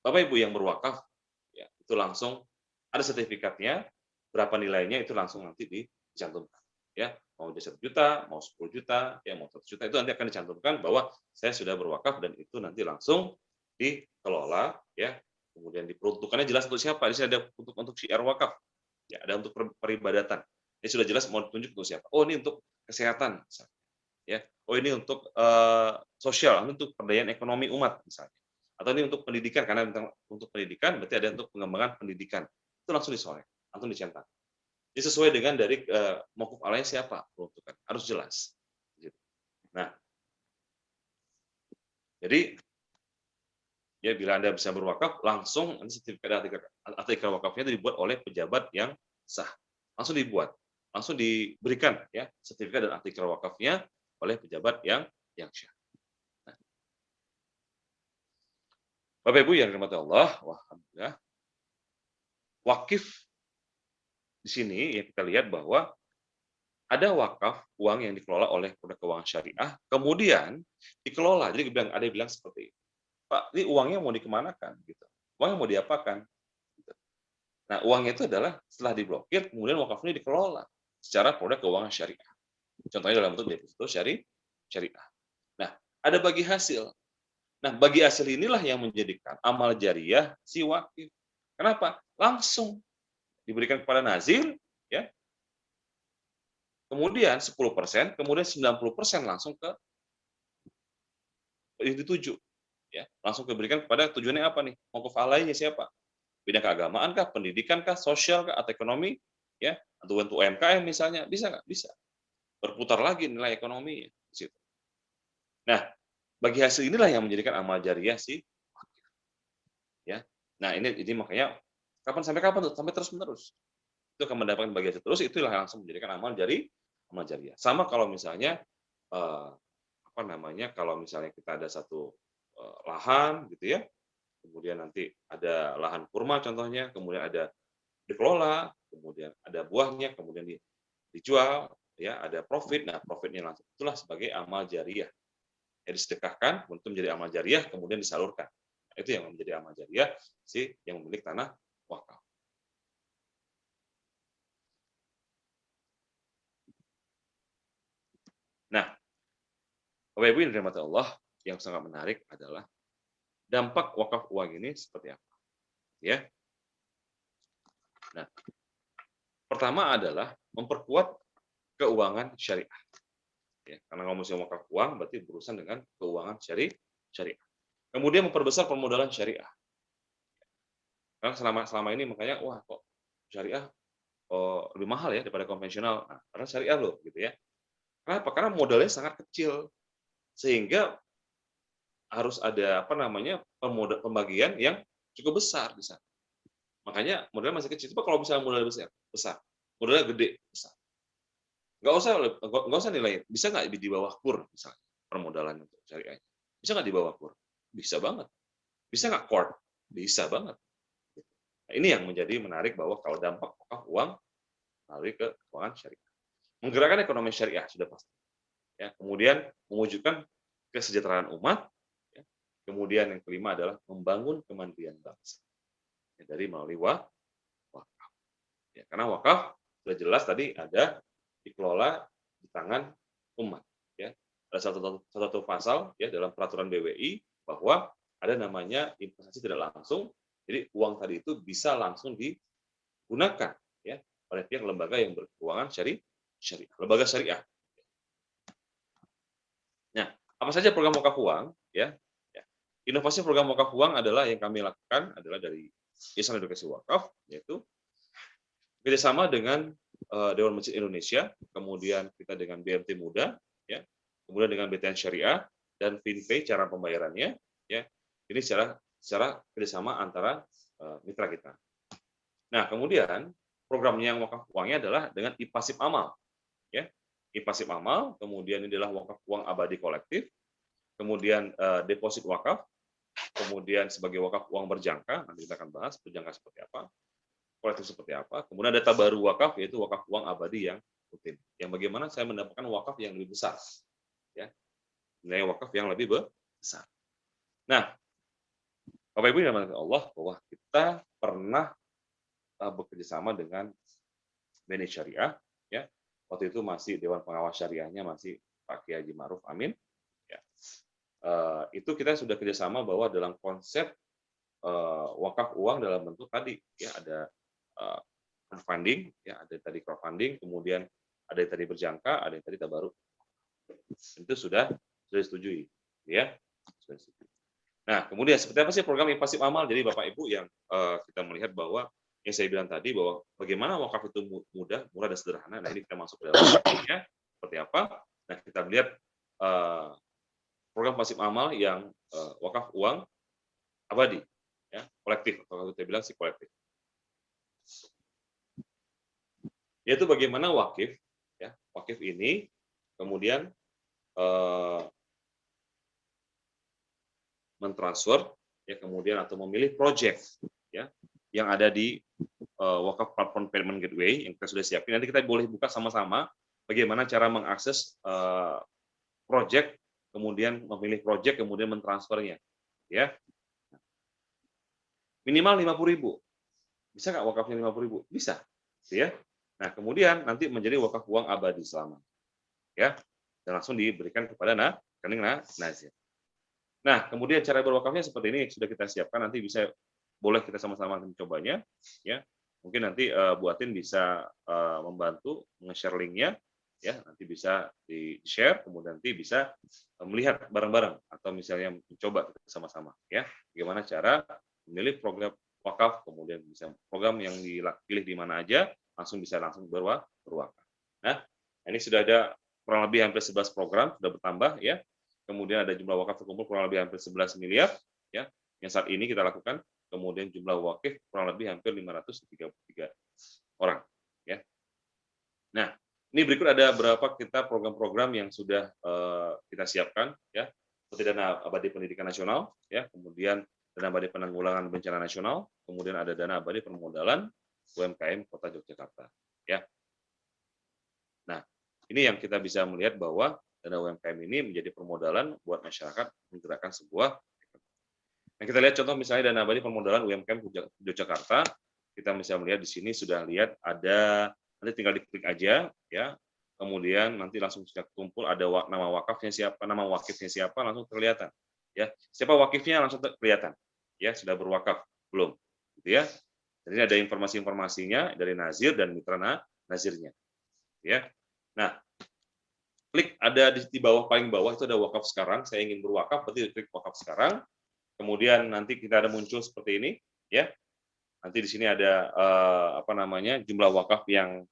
B: Bapak Ibu yang berwakaf, ya, itu langsung ada sertifikatnya, berapa nilainya itu langsung nanti dicantumkan. Ya, mau jadi 1 juta, mau 10 juta, ya mau 100 juta itu nanti akan dicantumkan bahwa saya sudah berwakaf dan itu nanti langsung dikelola, ya. Kemudian diperuntukannya jelas untuk siapa. Di sini ada untuk syiar wakaf, ya, ada untuk peribadatan. Ini sudah jelas mau ditunjuk untuk siapa. Oh, ini untuk kesehatan, misalnya. Ya. Oh, ini untuk sosial, ini untuk pemberdayaan ekonomi umat, misalnya. Atau ini untuk pendidikan, karena untuk pendidikan berarti ada untuk pengembangan pendidikan. Itu langsung disolek, langsung dicetak. Ini sesuai dengan dari mauquf alaynya siapa peruntukan, harus jelas. Gitu. Nah, jadi ya bila Anda bisa berwakaf, langsung sertifikat atau ikrar wakafnya itu dibuat oleh pejabat yang sah. Langsung dibuat, langsung diberikan ya sertifikat dan akta ikrar wakafnya oleh pejabat yang syah. Nah, Bapak Ibu yang dirahmati Allah, alhamdulillah, wakif di sini ya kita lihat bahwa ada wakaf uang yang dikelola oleh produk keuangan syariah, kemudian dikelola. Jadi ada yang bilang seperti ini, Pak, ini uangnya mau dikemanakan? Gitu. Uangnya mau diapakan? Gitu. Nah, uangnya itu adalah setelah diblokir, kemudian wakaf ini dikelola secara produk keuangan syariah. Contohnya dalam bentuk deposito syariah. Nah, ada bagi hasil. Nah, bagi hasil inilah yang menjadikan amal jariah si wakif. Kenapa? Langsung diberikan kepada nazir, ya. Kemudian 10%, kemudian 90% langsung ke dituju, ya. Langsung diberikan kepada tujuannya apa nih? Mauquf alaynya siapa? Bidang keagamaan kah, pendidikan kah, sosial kah, atau ekonomi, ya, atau untuk UMKM misalnya, bisa nggak? Bisa. Berputar lagi nilai ekonomi di situ. Nah, bagi hasil inilah yang menjadikan amal jariah si wakif, ya. Nah, ini makanya sampai kapan tuh? Sampai terus-menerus. Itu akan mendapatkan bagi hasil terus, itulah yang langsung menjadikan amal jariah. Sama kalau misalnya kalau misalnya kita ada satu lahan gitu ya, kemudian nanti ada lahan kurma contohnya, kemudian ada dikelola, kemudian ada buahnya, kemudian dijual, ya ada profit. Nah, profitnya langsung itulah sebagai amal jariah. Ya, disedekahkan untuk menjadi amal jariah, kemudian disalurkan. Nah, itu yang menjadi amal jariah si yang memiliki tanah wakaf. Nah, Bapak Ibu yang dirahmati Allah, yang sangat menarik adalah dampak wakaf uang ini seperti apa, ya. Nah, pertama adalah memperkuat keuangan syariah. Ya, karena ngomongin wakaf uang berarti berurusan dengan keuangan syariah. Kemudian memperbesar permodalan syariah. Karena selama ini makanya wah kok syariah lebih mahal ya daripada konvensional. Nah, karena syariah loh gitu ya. Kenapa? Karena modalnya sangat kecil sehingga harus ada pembagian yang cukup besar di sana. Makanya modalnya masih kecil. Coba kalau misalnya modalnya besar, modalnya gede besar. Nggak usah nilai. Bisa nggak di bawah kur misalnya permodalan untuk syariah? Bisa nggak di bawah kur? Bisa banget. Bisa nggak core? Bisa banget. Nah, ini yang menjadi menarik bahwa kalau dampak uang melalui ke keuangan syariah. Menggerakkan ekonomi syariah sudah pasti. Ya, kemudian mewujudkan kesejahteraan umat. Ya. Kemudian yang kelima adalah membangun kemandirian bangsa. Ya, dari melalui wakaf. Ya, karena wakaf sudah jelas tadi ada dikelola di tangan umat. Ya. Ada satu pasal ya dalam peraturan BWI bahwa ada namanya investasi tidak langsung. Jadi uang tadi itu bisa langsung digunakan ya oleh pihak lembaga yang berkeuangan syariah, lembaga syariah. Nah, Apa saja program wakaf uang? Ya, inovasi program wakaf uang adalah yang kami lakukan adalah dari Yayasan Edukasi Wakaf, yaitu kerjasama dengan Dewan Masjid Indonesia, kemudian kita dengan BMT Muda, ya, kemudian dengan BTN Syariah dan FinPay cara pembayarannya, ya, ini secara kerjasama antara mitra kita. Nah, kemudian programnya yang wakaf uangnya adalah dengan IPASIP Amal, ya, IPASIP Amal, kemudian ini adalah wakaf uang abadi kolektif, kemudian deposit wakaf, kemudian sebagai wakaf uang berjangka, nanti kita akan bahas berjangka seperti apa, kolektif seperti apa. Kemudian data baru wakaf yaitu wakaf uang abadi yang rutin. Yang bagaimana saya mendapatkan wakaf yang lebih besar, ya, nilai wakaf yang lebih besar. Nah, Bapak Ibu yang dirahmati Allah, bahwa kita pernah bekerja sama dengan BNI Syariah, ya. Waktu itu masih Dewan Pengawas Syariahnya masih Pak Kiai Haji Ma'ruf Amin, ya. Itu kita sudah kerjasama bahwa dalam konsep wakaf uang dalam bentuk tadi, ya, ada crowdfunding, ya, ada tadi crowdfunding, kemudian ada yang tadi berjangka, ada yang tadi tabaruk. Itu sudah disetujui, ya. Sudah disetujui. Nah, kemudian seperti apa sih program IPASIP Amal? Jadi Bapak Ibu yang kita melihat bahwa yang saya bilang tadi bahwa bagaimana wakaf itu mudah, murah dan sederhana. Nah, ini kita masuk ke dalam wakafnya seperti apa? Nah, kita lihat program pasif amal yang wakaf uang abadi, ya, kolektif, atau kita bilang si kolektif. Yaitu bagaimana wakif, ya, wakif ini kemudian mentransfer, ya, kemudian atau memilih project, ya, yang ada di wakaf platform payment gateway yang kita sudah siapin. Nanti kita boleh buka sama-sama bagaimana cara mengakses project, kemudian memilih project, kemudian mentransfernya, ya. Minimal 50.000. Bisa nggak wakafnya 50.000? Bisa, ya. Nah, kemudian nanti menjadi wakaf uang abadi selama, ya, dan langsung diberikan kepada rekening nazir. Nah, kemudian cara berwakafnya seperti ini sudah kita siapkan, nanti bisa boleh kita sama-sama mencobanya, ya. Mungkin nanti Bu Atin bisa membantu nge-share linknya, ya, nanti bisa di-share, kemudian nanti bisa melihat bareng-bareng atau misalnya mencoba sama-sama, ya, bagaimana cara memilih program wakaf, kemudian bisa program yang dipilih di mana aja, langsung berwakaf. Nah, ini sudah ada kurang lebih hampir 11 program, sudah bertambah, ya. Kemudian ada jumlah wakaf terkumpul kurang lebih hampir 11 miliar, ya, yang saat ini kita lakukan. Kemudian jumlah wakif kurang lebih hampir 533 orang, ya. Nah, ini berikut ada berapa kita program-program yang sudah kita siapkan, ya, seperti dana abadi pendidikan nasional, ya, kemudian dana abadi penanggulangan bencana nasional, kemudian ada dana abadi permodalan UMKM Kota Yogyakarta, ya. Nah, ini yang kita bisa melihat bahwa dana UMKM ini menjadi permodalan buat masyarakat menggerakkan sebuah. Nah, kita lihat contoh misalnya dana abadi permodalan UMKM Yogyakarta. Kita bisa melihat di sini sudah lihat ada, nanti tinggal diklik aja, ya. Kemudian nanti langsung sudah kumpul ada nama wakafnya siapa, nama wakifnya siapa, langsung terlihat, ya. Siapa wakifnya langsung kelihatan, ya, sudah berwakaf belum, gitu, ya. Jadi ada informasi-informasinya dari nazir dan mitra nazirnya, ya. Nah, klik ada di bawah, paling bawah itu ada wakaf sekarang. Saya ingin berwakaf, berarti klik wakaf sekarang. Kemudian nanti kita ada muncul seperti ini, ya. Nanti di sini ada jumlah wakaf yang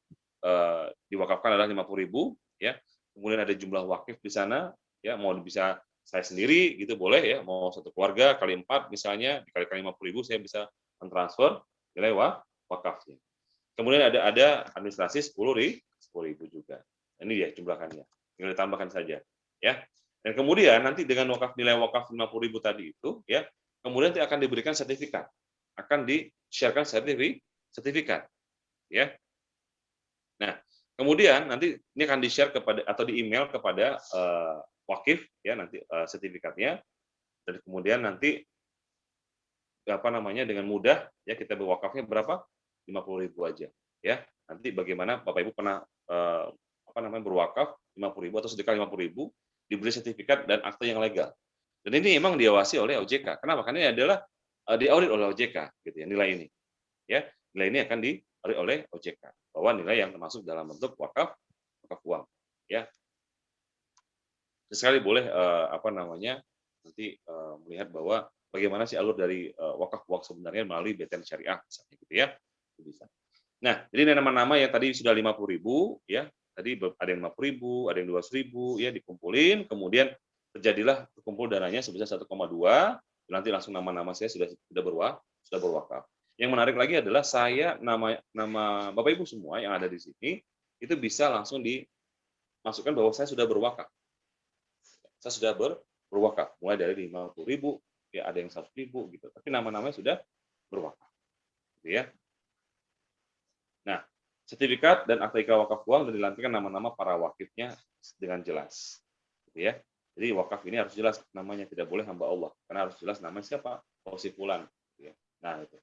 B: diwakafkan adalah 50.000, ya. Kemudian ada jumlah wakif di sana, ya. Mau bisa saya sendiri gitu boleh, ya. Mau satu keluarga kali 4 misalnya dikalikan 50.000 saya bisa mentransfer nilai wakafnya. Kemudian ada administrasi 10.000 juga. Ini dia jumlahkannya. Tinggal ditambahkan saja, ya. Dan kemudian nanti dengan nilai wakaf 50.000 tadi itu, ya, kemudian nanti akan diberikan sertifikat, akan di-sharekan sertifikat, ya. Nah, kemudian nanti ini akan di-share kepada atau di-email kepada wakif, ya, nanti sertifikatnya, dan kemudian nanti dengan mudah, ya, kita berwakafnya berapa? 50.000 aja, ya. Nanti bagaimana Bapak Ibu pernah berwakaf 50.000 atau sedekah 50.000, diberi sertifikat dan akte yang legal. Dan ini memang diawasi oleh OJK. Kenapa? Karena ini adalah diaudit oleh OJK, gitu, ya, nilai ini. Ya, nilai ini akan diaudit oleh OJK bahwa nilai yang termasuk dalam bentuk wakaf uang, ya. Sesekali boleh nanti melihat bahwa bagaimana sih alur dari wakaf uang sebenarnya melalui BTN Syariah misalnya gitu ya. Itu bisa. Nah, jadi nama-nama yang tadi sudah 50.000 ya, tadi ada yang 50.000, ada yang 200.000 ya dikumpulin, kemudian terjadilah terkumpul dananya sebesar 1,2, nanti langsung nama-nama saya sudah berwakaf. Yang menarik lagi adalah nama Bapak Ibu semua yang ada di sini itu bisa langsung dimasukkan bahwa saya sudah berwakaf. Saya sudah berwakaf, mulai dari 50.000, ya ada yang 100.000 gitu. Tapi nama-namanya sudah berwakaf. Gitu ya. Nah, sertifikat dan akta ikrar wakaf uang sudah dilantikkan nama-nama para wakifnya dengan jelas. Gitu ya. Jadi wakaf ini harus jelas namanya, tidak boleh hamba Allah. Karena harus jelas namanya siapa? Si fulan. Gitu ya. Nah, itu.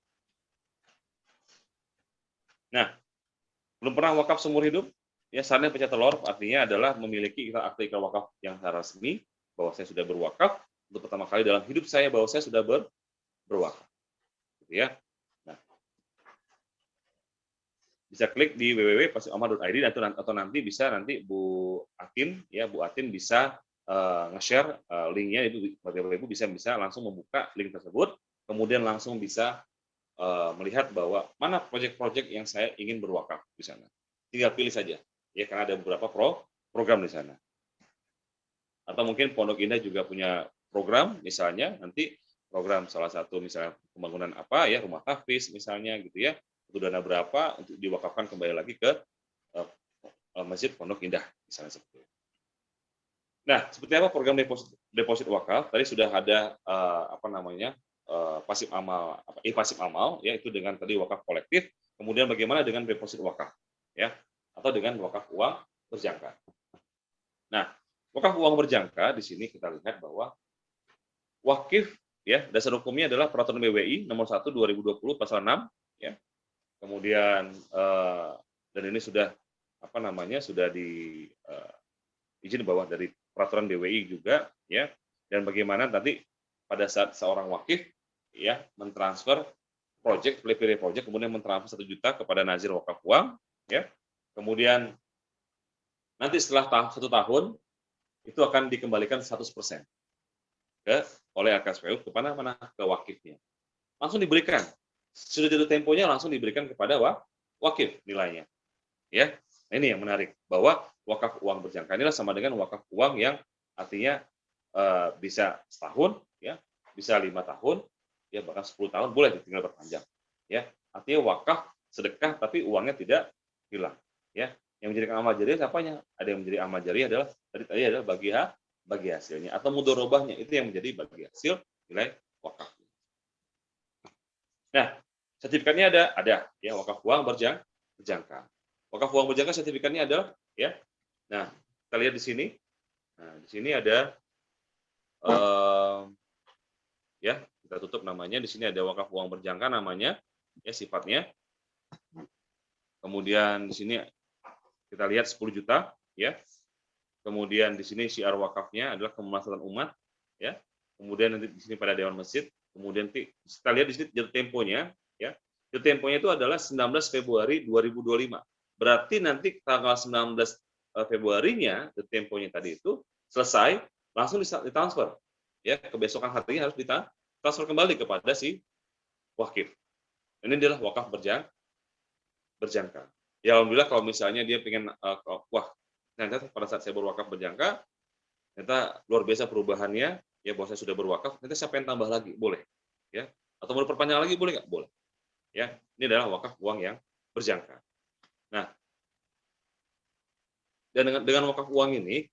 B: Nah, belum pernah wakaf seumur hidup? Ya, saatnya pecah telur artinya adalah memiliki akta ikrar wakaf yang resmi bahwa saya sudah berwakaf untuk pertama kali dalam hidup saya bahwa saya sudah berwakaf. Gitu ya. Nah, bisa klik di www.pasifamal.id atau nanti bisa Bu Atin bisa nge-share linknya itu Bapak Ibu bisa langsung membuka link tersebut, kemudian langsung bisa melihat bahwa mana proyek-proyek yang saya ingin berwakaf di sana. Tinggal pilih saja, ya karena ada beberapa program di sana. Atau mungkin Pondok Indah juga punya program, misalnya nanti program salah satu misalnya pembangunan apa ya rumah tahfiz misalnya gitu ya, itu dana berapa untuk diwakafkan kembali lagi ke Masjid Pondok Indah misalnya seperti itu. Nah, seperti apa program deposit wakaf? Tadi sudah ada pasif amal, pasif amal, ya itu dengan tadi wakaf kolektif. Kemudian bagaimana dengan deposit wakaf, ya, atau dengan wakaf uang berjangka. Nah, wakaf uang berjangka di sini kita lihat bahwa wakif, ya, dasar hukumnya adalah Peraturan BWI Nomor 1 2020 Pasal 6, ya. Kemudian dan ini sudah sudah di izin bawah dari Peraturan BWI juga, ya. Dan bagaimana nanti pada saat seorang wakif ya mentransfer pilih project kemudian mentransfer 1 juta kepada nazir wakaf uang, ya. Kemudian nanti setelah 1 tahun itu akan dikembalikan 100% oleh LKSPU kepada ke wakifnya. Langsung diberikan. Sudah jatuh temponya langsung diberikan kepada wakif nilainya. Ya. Nah, ini yang menarik bahwa wakaf uang berjangka inilah sama dengan wakaf uang yang artinya bisa setahun, ya, bisa 5 tahun, ya bahkan 10 tahun boleh tinggal berpanjang, ya. Artinya wakaf sedekah tapi uangnya tidak hilang, ya. Yang menjadikan amal jariah apanya? Ada yang menjadi amal jariah adalah tadi adalah bagi hasilnya atau mudorobahnya itu yang menjadi bagi hasil nilai wakaf. Nah, sertifikatnya ada, ya wakaf uang berjangka. Wakaf uang berjangka sertifikatnya adalah, ya. Nah, kita lihat di sini. Nah, di sini ada ya, kita tutup namanya. Di sini ada wakaf uang berjangka namanya, ya sifatnya. Kemudian di sini kita lihat 10 juta, ya. Kemudian di sini syiar wakafnya adalah kemaslahatan umat, ya. Kemudian nanti di sini pada Dewan Masjid. Kemudian kita lihat di sini jatuh temponya, ya. Jatuh temponya itu adalah 19 Februari 2025. Berarti nanti tanggal 19 Februarinya jatuh temponya tadi itu selesai, langsung ditransfer. Ya, kebesokan harinya harus ditransfer kembali kepada si wakif. Ini adalah wakaf berjangka. Ya alhamdulillah kalau misalnya dia pengen ternyata pada saat saya berwakaf berjangka ternyata luar biasa perubahannya, ya bahwa saya sudah berwakaf, nanti saya pengen tambah lagi, boleh. Ya. Atau mau diperpanjang lagi boleh nggak? Boleh. Ya, ini adalah wakaf uang yang berjangka. Nah, dan dengan wakaf uang ini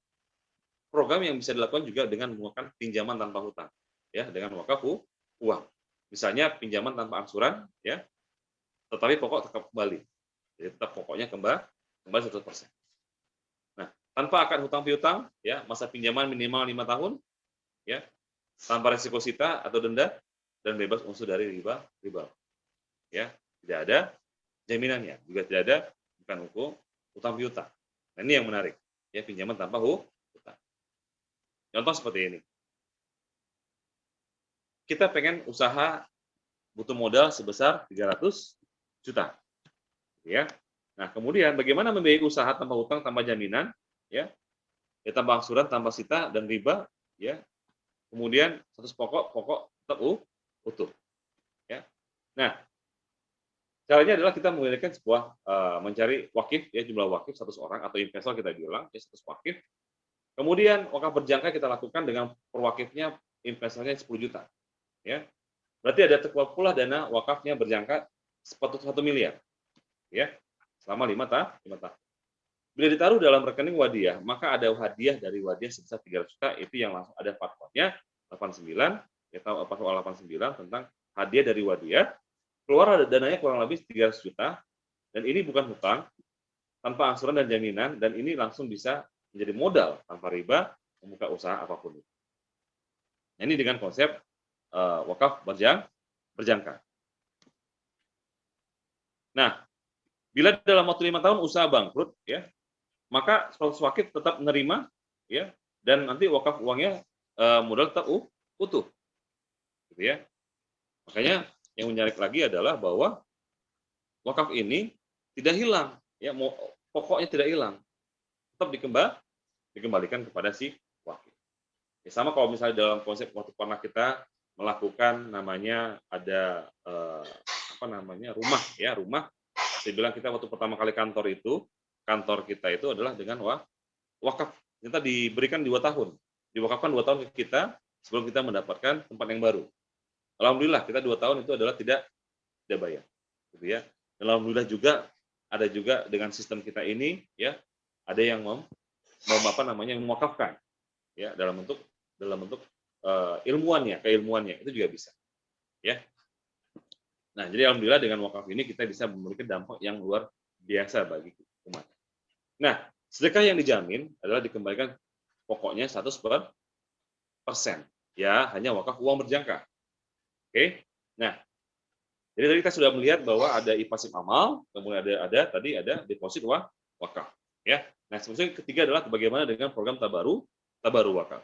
B: program yang bisa dilakukan juga dengan menggunakan pinjaman tanpa hutang, ya, dengan wakaf uang. Misalnya pinjaman tanpa angsuran, ya, tetapi pokok tetap kembali. Jadi tetap pokoknya kembali 100%. Nah, tanpa akad hutang piutang, ya, masa pinjaman minimal 5 tahun, ya, tanpa resiko sita atau denda dan bebas unsur dari riba. Ya, tidak ada jaminannya, juga tidak ada bukan hukum hutang piutang. Nah, ini yang menarik, ya, pinjaman tanpa hutang. Contoh seperti ini. Kita pengen usaha butuh modal sebesar 300 juta. Ya. Nah, kemudian bagaimana membiayai usaha tanpa hutang tanpa jaminan, ya? ya tanpa angsuran, tanpa sita dan riba, ya. Kemudian status pokok tetap utuh, ya. Nah, caranya adalah kita menggunakan sebuah mencari wakif, ya, jumlah wakif 100 orang atau investor kita bilang, ya, 100 wakif. Kemudian wakaf berjangka kita lakukan dengan per wakifnya investornya 10 juta, ya. Berarti ada terkuat pula dana wakafnya berjangka 1 miliar, ya, selama 5 tahun. Bila ditaruh dalam rekening Wadiyah, maka ada hadiah dari Wadiyah sebesar 300 juta, itu yang langsung ada fatwanya 89, kita fatwa 89 tentang hadiah dari Wadiyah. Keluar ada dananya kurang lebih 300 juta, dan ini bukan hutang, tanpa angsuran dan jaminan, dan ini langsung bisa menjadi modal tanpa riba membuka usaha apapun. Nah, ini dengan konsep wakaf berjangka. Nah, bila dalam waktu 5 tahun usaha bangkrut, ya, maka status wakif tetap menerima, ya, dan nanti wakaf uangnya modal tetap utuh, gitu ya. Makanya yang menarik lagi adalah bahwa wakaf ini tidak hilang, ya, pokoknya tidak hilang, tetap dikembalikan kepada si wakif. Ya, sama kalau misalnya dalam konsep waktu pernah kita melakukan namanya ada rumah, ya, rumah. Saya bilang kita waktu pertama kali kantor kita itu adalah dengan wakaf. Kita diberikan 2 tahun, diwakafkan 2 tahun ke kita sebelum kita mendapatkan tempat yang baru. Alhamdulillah kita 2 tahun itu adalah tidak bayar, gitu ya. Dan alhamdulillah juga ada juga dengan sistem kita ini, ya, ada yang mewakafkan, ya, dalam bentuk keilmuannya itu juga bisa, ya. Nah, jadi alhamdulillah dengan wakaf ini kita bisa memberikan dampak yang luar biasa bagi umat. Nah, sedekah yang dijamin adalah dikembalikan pokoknya 100%. Ya, hanya wakaf uang berjangka. Oke. Nah, jadi tadi kita sudah melihat bahwa ada ipasif amal, kemudian ada deposit wakaf, ya. Nah, seterusnya ketiga adalah bagaimana dengan program tabaru wakaf.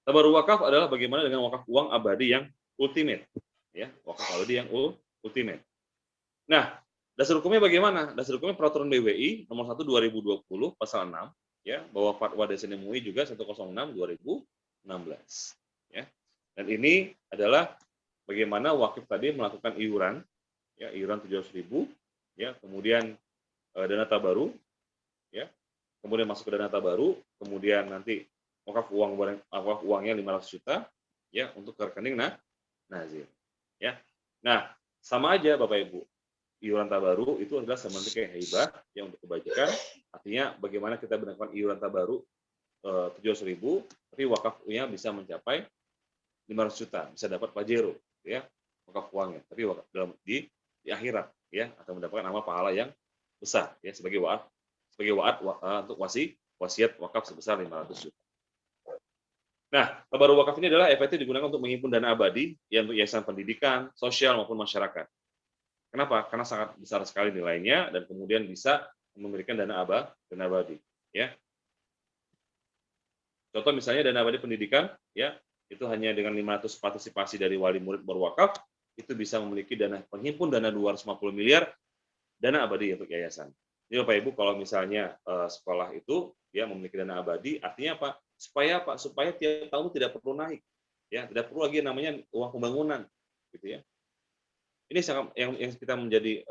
B: Tabaru wakaf adalah bagaimana dengan wakaf uang abadi yang ultimate, ya, wakaf abadi yang ultimate. Nah, dasar hukumnya bagaimana? Dasar hukumnya peraturan BWI nomor 1 2020 pasal 6, ya, bahwa fatwa DSN MUI juga 106 2016, ya. Dan ini adalah bagaimana wakif tadi melakukan iuran, ya, iuran 700.000, ya, kemudian dana tabaru, ya, kemudian masuk ke dana tabaru, kemudian nanti wakaf uangnya 500 juta, ya, untuk ke rekening nazir, ya. Nah, sama aja Bapak Ibu, iuran tabaru itu adalah sama kayak hibah yang untuk kebajikan, artinya bagaimana kita melakukan iuran tabaru 700.000, tapi wakafnya bisa mencapai 500 juta, bisa dapat pajero, ya, wakaf uangnya, tapi di akhirat, ya, atau mendapatkan amal pahala yang besar, ya, sebagai wa'ad untuk wasiat wakaf sebesar 500 juta. Nah, tabaru wakaf ini adalah efektif digunakan untuk menghimpun dana abadi, ya, untuk yayasan pendidikan, sosial maupun masyarakat. Kenapa? Karena sangat besar sekali nilainya dan kemudian bisa memberikan dana abadi, ya. Contoh misalnya dana abadi pendidikan, ya, itu hanya dengan 500 partisipasi dari wali murid berwakaf, itu bisa memiliki penghimpun dana 250 miliar dana abadi untuk yayasan. Jadi Bapak Ibu, kalau misalnya sekolah itu, ya, memiliki dana abadi, artinya apa? Supaya tiap tahun tidak perlu naik, ya, tidak perlu lagi namanya uang pembangunan, gitu ya. Ini sangat yang kita menjadi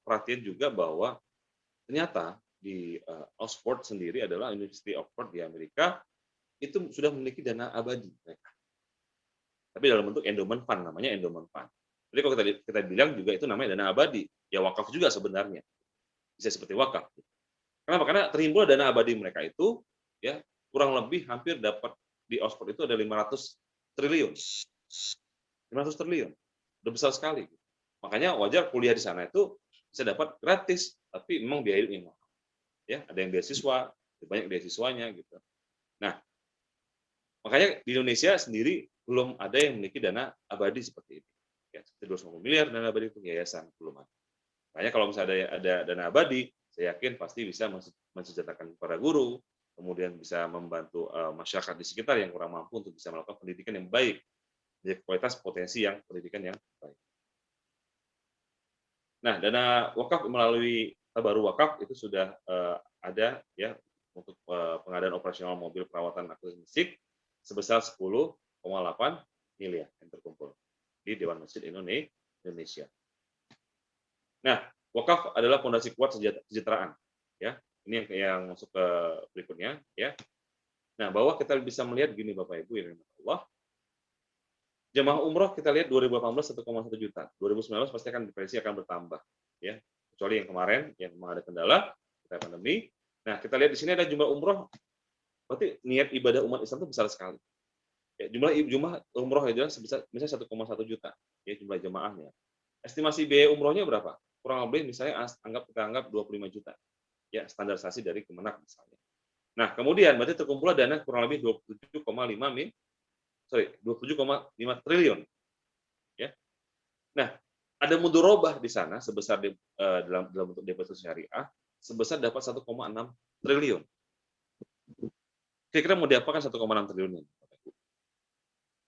B: perhatian juga bahwa ternyata di Oxford sendiri adalah University of Oxford di Amerika itu sudah memiliki dana abadi mereka. Tapi dalam bentuk endowment fund, namanya endowment fund. Jadi kalau kita bilang juga itu namanya dana abadi, ya wakaf juga sebenarnya. Bisa seperti wakaf. Kenapa? Karena terhimpun dana abadi mereka itu, ya, kurang lebih hampir dapat di Oxford itu ada 500 triliun. 500 triliun. Udah besar sekali. Makanya wajar kuliah di sana itu bisa dapat gratis, tapi memang biayanya mahal. Ya, ada yang beasiswa, banyak beasiswanya gitu. Nah, makanya di Indonesia sendiri belum ada yang memiliki dana abadi seperti ini. Ya, seperti 250 miliar dana abadi untuk yayasan belum ada. Makanya kalau misalnya ada dana abadi, saya yakin pasti bisa mensejahterakan para guru, kemudian bisa membantu masyarakat di sekitar yang kurang mampu untuk bisa melakukan pendidikan yang baik, jadi kualitas potensi yang pendidikan yang baik. Nah, dana wakaf melalui tabaru wakaf itu sudah ada, ya, untuk pengadaan operasional mobil perawatan akustitik masjid sebesar 10,8 miliar yang terkumpul di Dewan Masjid Indonesia. Nah, wakaf adalah fondasi kuat kesejahteraan. Ya, ini yang masuk ke berikutnya. Ya. Nah, bahwa kita bisa melihat gini Bapak Ibu yang Allah. Jemaah umroh kita lihat 2018 1,1 juta. 2019 pasti akan diprediksi akan bertambah. Ya, kecuali yang kemarin yang memang ada kendala, kita pandemi. Nah, kita lihat di sini ada jumlah umroh. Berarti niat ibadah umat Islam itu besar sekali. Ya, jumlah umroh adalah sebesar misalnya 1,1 juta. Ya, jumlah jemaahnya. Estimasi biaya umrohnya berapa? Kurang lebih misalnya kita anggap 25 juta. Ya, standarisasi dari Kemenak misalnya. Nah, kemudian berarti terkumpul dana kurang lebih 27,5 triliun. Ya. Nah, ada mudorobah di sana sebesar dalam bentuk deposito syariah sebesar dapat 1,6 triliun. Kira-kira mau diapakan 1,6 triliun?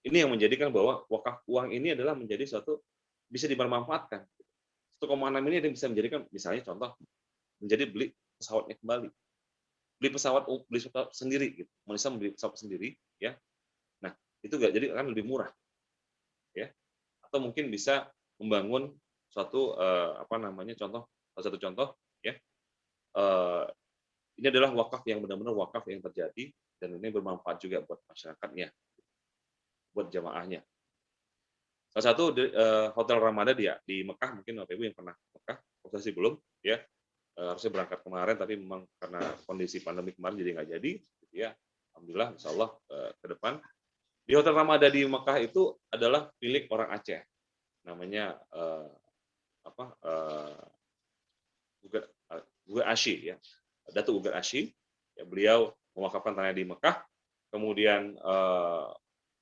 B: Ini yang menjadikan bahwa wakaf uang ini adalah menjadi suatu bisa dibermanfaatkan. 1,6 ini bisa menjadikan misalnya contoh menjadi beli pesawatnya kembali. Beli pesawat sendiri gitu. Bisa beli pesawat sendiri ya. Nah, itu enggak jadi akan lebih murah. Ya. Atau mungkin bisa membangun suatu satu contoh ya. Ini adalah wakaf yang benar-benar wakaf yang terjadi dan ini bermanfaat juga buat masyarakatnya, buat jamaahnya. Salah satu hotel Ramadan di Mekah, mungkin Bapak Ibu yang pernah Mekah, prosesi belum ya, harusnya berangkat kemarin tapi memang karena kondisi pandemi kemarin jadi nggak jadi, gitu ya. Alhamdulillah, insya Allah ke depan. Di hotel Ramadan di Mekah itu adalah milik orang Aceh, namanya Uga Asyi ya, Datuk Uga Asyi. Ya, beliau mewakafkan tanah di Mekah, kemudian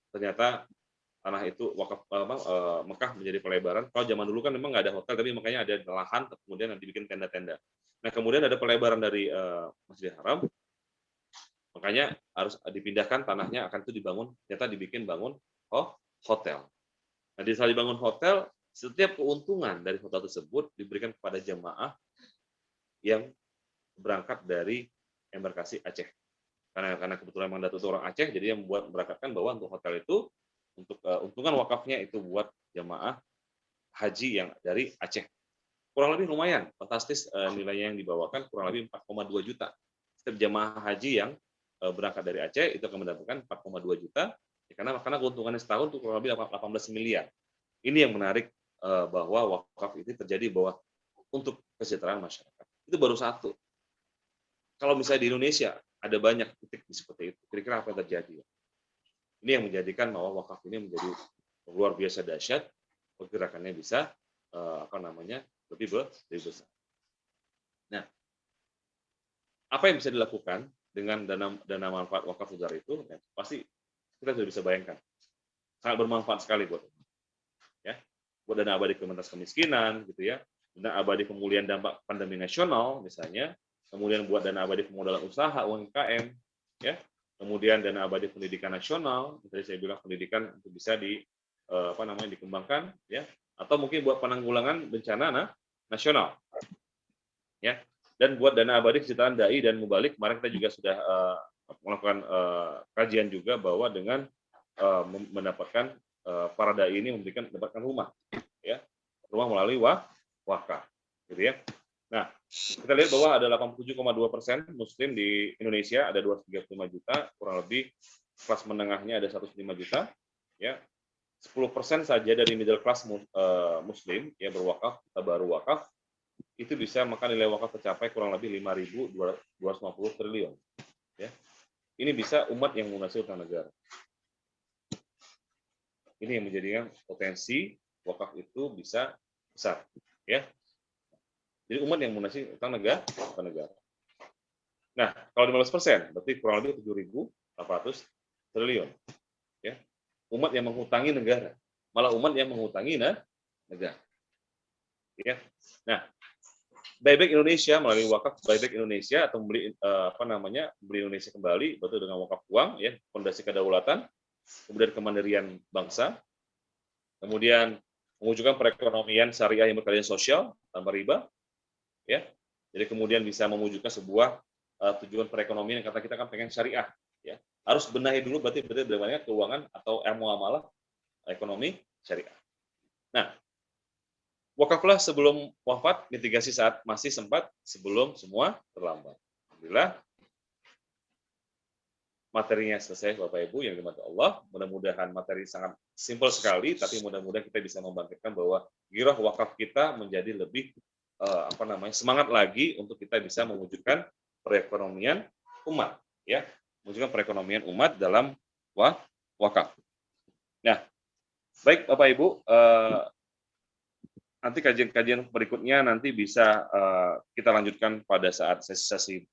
B: ternyata tanah itu Mekah menjadi pelebaran. Kalau zaman dulu kan memang nggak ada hotel, tapi makanya ada lahan, kemudian dibikin tenda-tenda. Nah, kemudian ada pelebaran dari Masjidil Haram, makanya harus dipindahkan tanahnya akan itu dibangun, ternyata dibikin bangun hotel. Nah, di saat dibangun hotel, setiap keuntungan dari hotel tersebut diberikan kepada jemaah yang berangkat dari embarkasi Aceh. Karena kebetulan memang Datuk orang Aceh, jadi yang membuat berangkatkan bahwa untuk hotel itu untuk untungan wakafnya itu buat jemaah haji yang dari Aceh. Kurang lebih lumayan, fantastis nilainya yang dibawakan kurang lebih 4,2 juta. Setiap jemaah haji yang berangkat dari Aceh itu akan mendapatkan 4,2 juta ya, karena keuntungannya setahun itu kurang lebih 18 miliar. Ini yang menarik bahwa wakaf itu terjadi bahwa untuk kesejahteraan masyarakat. Itu baru satu. Kalau misalnya di Indonesia ada banyak titik seperti itu, kira-kira apa yang terjadi? Ini yang menjadikan bahwa wakaf ini menjadi luar biasa dahsyat, pergerakannya bisa lebih besar. Nah, apa yang bisa dilakukan dengan dana manfaat wakaf besar itu? Ya, pasti kita sudah bisa bayangkan, sangat bermanfaat sekali buat dana abadi Kementerian Kemiskinan, gitu ya, dana abadi pemulihan dampak pandemi nasional, misalnya, kemudian buat dana abadi pemodalan usaha UMKM, ya, kemudian dana abadi pendidikan nasional, tadi saya bilang pendidikan untuk bisa dikembangkan, ya, atau mungkin buat penanggulangan bencana nasional, ya, dan buat dana abadi kesejahteraan dai dan mubalik. Kemarin kita juga sudah melakukan kajian juga bahwa dengan mendapatkan para dai ini mendapatkan rumah, ya, rumah melalui wakaf, gitu ya. Nah, kita lihat bahwa ada 87,2% Muslim di Indonesia, ada 235 juta, kurang lebih kelas menengahnya ada 105 juta, ya. 10% saja dari middle class Muslim ya berwakaf atau baru wakaf itu bisa maka nilai wakaf tercapai kurang lebih 5.250 triliun. Ya. Ini bisa umat yang melunasi utang negara. Ini yang menjadikan potensi wakaf itu bisa besar, ya. Jadi umat yang melunasi utang negara. Nah, kalau 15%, berarti kurang lebih 7.800 triliun. Ya. Umat yang menghutangi negara, malah umat yang menghutangi negara. Ya. Nah, Buyback Indonesia melalui wakaf Buyback Indonesia atau beli Indonesia kembali, betul dengan wakaf uang, ya, fondasi kedaulatan, kemudian kemandirian bangsa, kemudian mewujudkan perekonomian syariah yang berkeadilan sosial tanpa riba, ya. Jadi kemudian bisa mewujudkan sebuah tujuan perekonomian, kata kita kan pengen syariah, ya harus benahi dulu berarti bagaimana keuangan atau muamalah ekonomi syariah. Nah, wakaflah sebelum wafat, mitigasi saat masih sempat, sebelum semua terlambat. Alhamdulillah, materinya selesai Bapak Ibu yang dirahmati Allah. Mudah-mudahan materi sangat simpel sekali, tapi mudah-mudahan kita bisa membangkitkan bahwa giroh wakaf kita menjadi lebih semangat lagi untuk kita bisa mewujudkan perekonomian umat, ya, mewujudkan perekonomian umat dalam wakaf. Nah, baik Bapak Ibu, nanti kajian-kajian berikutnya nanti bisa kita lanjutkan pada saat sesi-sesi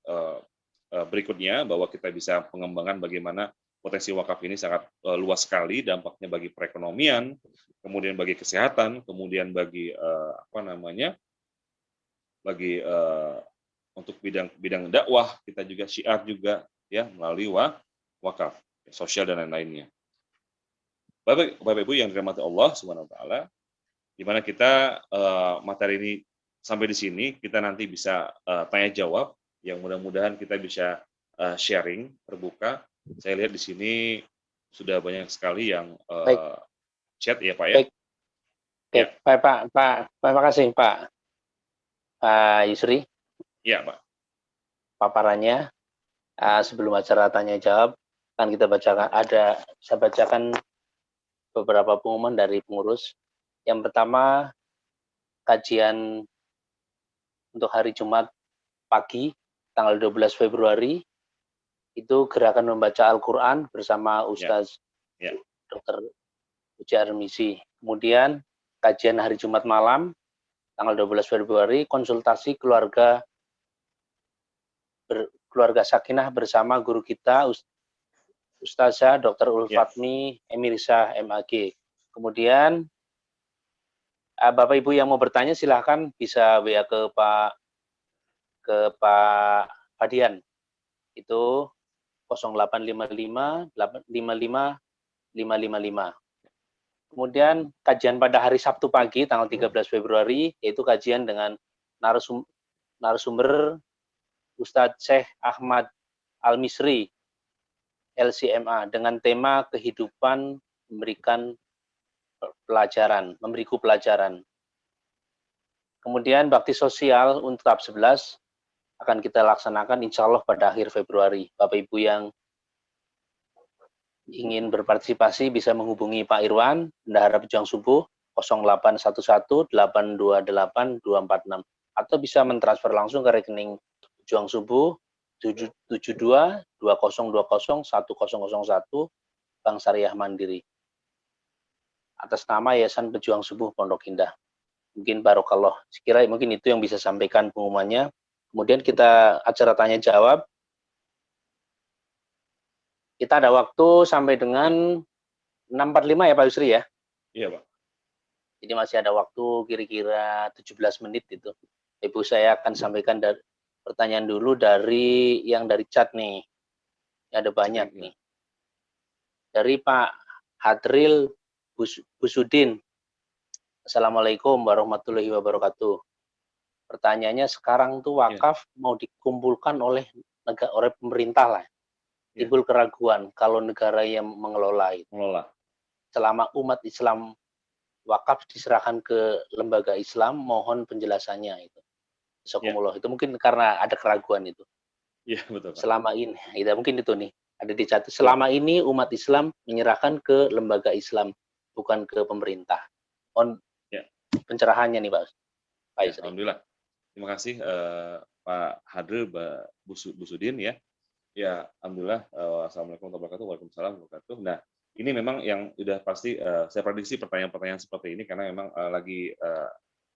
B: berikutnya, bahwa kita bisa pengembangan bagaimana potensi wakaf ini sangat luas sekali dampaknya bagi perekonomian, kemudian bagi kesehatan, kemudian bagi bagi untuk bidang dakwah, kita juga syiar juga, ya, melalui wakaf sosial dan lain-lainnya. Bapak Ibu yang dirahmati Allah Subhanahu wa taala, di mana kita materi ini sampai di sini, kita nanti bisa tanya jawab, yang mudah-mudahan kita bisa sharing terbuka. Saya lihat di sini sudah banyak sekali yang chat ya Pak ya.
A: Baik. Oke, ya. Pak, terima kasih Pak Yusri.
B: Iya Pak.
A: Paparannya. Sebelum acara tanya jawab, kan kita bacakan, saya bacakan beberapa pengumuman dari pengurus. Yang pertama, kajian untuk hari Jumat pagi, tanggal 12 Februari, itu gerakan membaca Al-Quran bersama Ustaz Dr. Uci Armisi. Kemudian, kajian hari Jumat malam, tanggal 12 Februari, konsultasi keluarga Sakinah bersama guru kita, Ustazah Dr. Ulfatmi Emirsa MAG. Kemudian, Bapak Ibu yang mau bertanya silahkan bisa WA ke Pak Fadian. Itu 0855 855 555. Kemudian kajian pada hari Sabtu pagi tanggal 13 Februari, yaitu kajian dengan narasumber Ustadz Syekh Ahmad Al-Misri, LCMA, dengan tema kehidupan memberiku pelajaran. Kemudian bakti sosial untuk tahap 11 akan kita laksanakan insya Allah pada akhir Februari. Bapak Ibu yang ingin berpartisipasi bisa menghubungi Pak Irwan, Bendahara Pejuang Subuh, 0811 828 246, atau bisa mentransfer langsung ke rekening Pejuang Subuh 72 2020 1001 Bank Syariah Mandiri atas nama Yayasan Pejuang Subuh Pondok Indah. Mungkin barokallah. Sekira mungkin itu yang bisa sampaikan pengumumannya. Kemudian kita acara tanya jawab. Kita ada waktu sampai dengan 6.45 ya Pak Yusri ya?
B: Iya Pak.
A: Jadi masih ada waktu kira-kira 17 menit itu. Ibu saya akan sampaikan pertanyaan dulu dari chat nih. Ada banyak nih. Dari Pak Hadril Busudin. Assalamualaikum warahmatullahi wabarakatuh. Pertanyaannya, sekarang tuh wakaf mau dikumpulkan oleh pemerintah lah. Timbul keraguan kalau negara yang mengelola itu. Selama umat Islam wakaf diserahkan ke lembaga Islam, mohon penjelasannya itu. Itu mungkin karena ada keraguan itu.
B: Iya, betul Pak.
A: Selama ini, mungkin itu nih, ada dicatat. Selama ini umat Islam menyerahkan ke lembaga Islam, bukan ke pemerintah. Pencerahannya nih Pak Yusri.
B: Alhamdulillah. Terima kasih Pak Hadril Busudin ya. Ya, alhamdulillah. Assalamualaikum warahmatullahi wabarakatuh. Waalaikumsalam warahmatullahi wabarakatuh. Nah, ini memang yang udah pasti saya prediksi pertanyaan-pertanyaan seperti ini karena memang lagi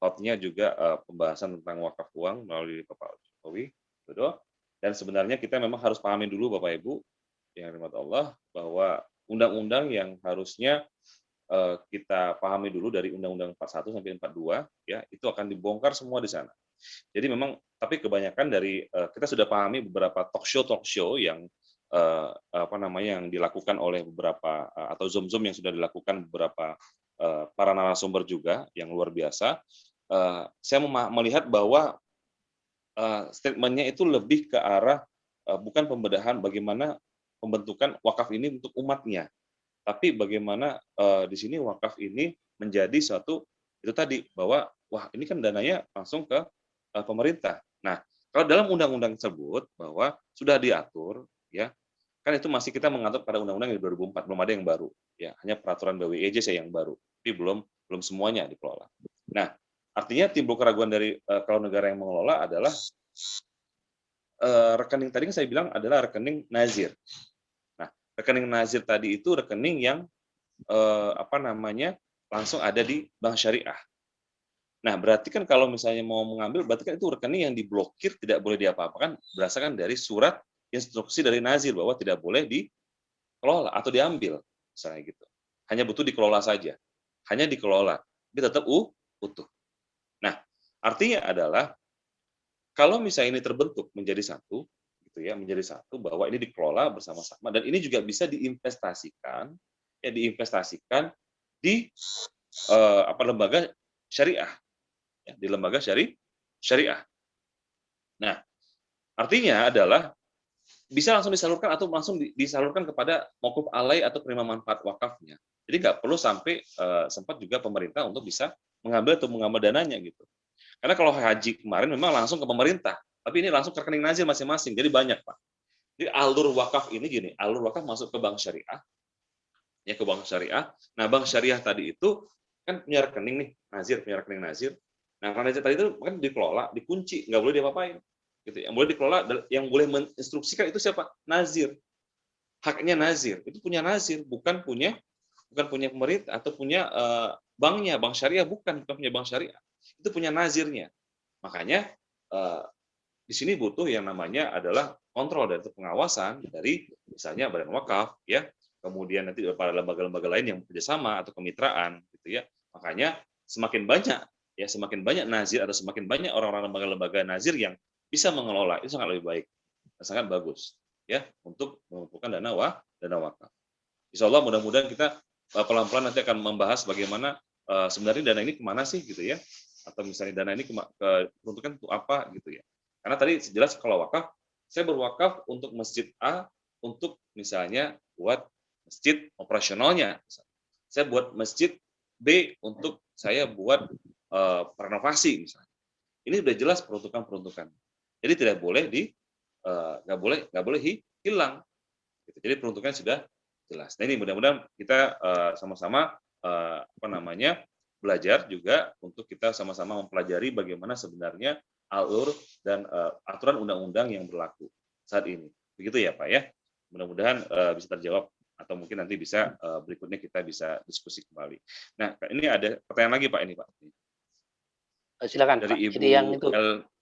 B: hotnya juga pembahasan tentang wakaf uang melalui Bapak Jokowi Dodo. Dan sebenarnya kita memang harus pahami dulu Bapak Ibu yang dirahmati Allah bahwa undang-undang yang harusnya kita pahami dulu dari Undang-Undang 41 sampai 42 ya, itu akan dibongkar semua di sana. Jadi memang, tapi kebanyakan dari kita sudah pahami beberapa talk show yang yang dilakukan oleh beberapa atau zoom yang sudah dilakukan beberapa para narasumber juga yang luar biasa. Saya melihat bahwa statementnya itu lebih ke arah bukan pembedahan bagaimana pembentukan wakaf ini untuk umatnya, tapi bagaimana di sini wakaf ini menjadi suatu itu tadi bahwa wah ini kan dananya langsung ke pemerintah. Nah, kalau dalam undang-undang tersebut bahwa sudah diatur ya, kan itu masih kita mengatur pada undang-undang yang 2004, belum ada yang baru ya, hanya peraturan BWI aja yang baru, tapi belum semuanya dikelola. Nah, artinya timbul keraguan dari kalau negara yang mengelola adalah rekening tadi yang saya bilang adalah rekening nazir. Nah, rekening nazir tadi itu rekening yang langsung ada di bank syariah. Nah, berarti kan kalau misalnya mau mengambil, berarti kan itu rekening yang diblokir, tidak boleh diapa-apakan, berdasarkan dari surat instruksi dari nazir bahwa tidak boleh dikelola atau diambil, misalnya gitu. Hanya butuh dikelola saja, hanya dikelola, tapi tetap utuh. Nah, artinya adalah kalau misalnya ini terbentuk menjadi satu, gitu ya, menjadi satu bahwa ini dikelola bersama-sama dan ini juga bisa diinvestasikan, ya diinvestasikan di lembaga syariah, ya, di lembaga syariah. Nah, artinya adalah bisa langsung disalurkan atau langsung disalurkan kepada mauquf alai atau penerima manfaat wakafnya. Jadi nggak perlu sampai sempat juga pemerintah untuk bisa mengambil dananya gitu. Karena kalau haji kemarin memang langsung ke pemerintah, tapi ini langsung ke rekening nazir masing-masing. Jadi banyak, Pak. Jadi alur wakaf ini gini, alur wakaf masuk ke bank syariah, ya ke bank syariah. Nah, bank syariah tadi itu kan punya rekening nih, nazir punya rekening nazir. Nah, rekening nazir tadi itu kan dikelola, dikunci, nggak boleh diapa-apain. Gitu. Yang boleh dikelola, yang boleh menginstruksikan itu siapa? Nazir. Haknya nazir. Itu punya nazir, bukan punya pemerintah atau punya banknya, bank syariah bukan punya bank syariah. Itu punya nazirnya. Makanya di sini butuh yang namanya adalah kontrol dan pengawasan dari misalnya badan wakaf, ya, kemudian nanti para lembaga-lembaga lain yang bekerjasama atau kemitraan, gitu ya. Makanya semakin banyak nazir atau semakin banyak orang-orang lembaga-lembaga nazir yang bisa mengelola itu sangat lebih baik, sangat bagus, ya, untuk mengumpulkan dana wakaf. Insya Allah mudah-mudahan kita pelan-pelan nanti akan membahas bagaimana sebenarnya dana ini kemana sih gitu ya, atau misalnya dana ini peruntukan untuk apa gitu ya. Karena tadi jelas kalau wakaf, saya berwakaf untuk masjid A untuk misalnya buat masjid operasionalnya, saya buat masjid B untuk saya buat renovasi misalnya. Ini sudah jelas peruntukan. Jadi tidak boleh nggak boleh hilang. Jadi peruntukan sudah jelas. Nah ini mudah-mudahan kita sama-sama belajar juga untuk kita sama-sama mempelajari bagaimana sebenarnya alur dan aturan undang-undang yang berlaku saat ini. Begitu ya Pak ya. Mudah-mudahan bisa terjawab atau mungkin nanti bisa berikutnya kita bisa diskusi kembali. Nah ini ada pertanyaan lagi Pak ini Pak.
A: Silakan
B: dari
A: Pak.
B: Ibu
A: Ini yang itu.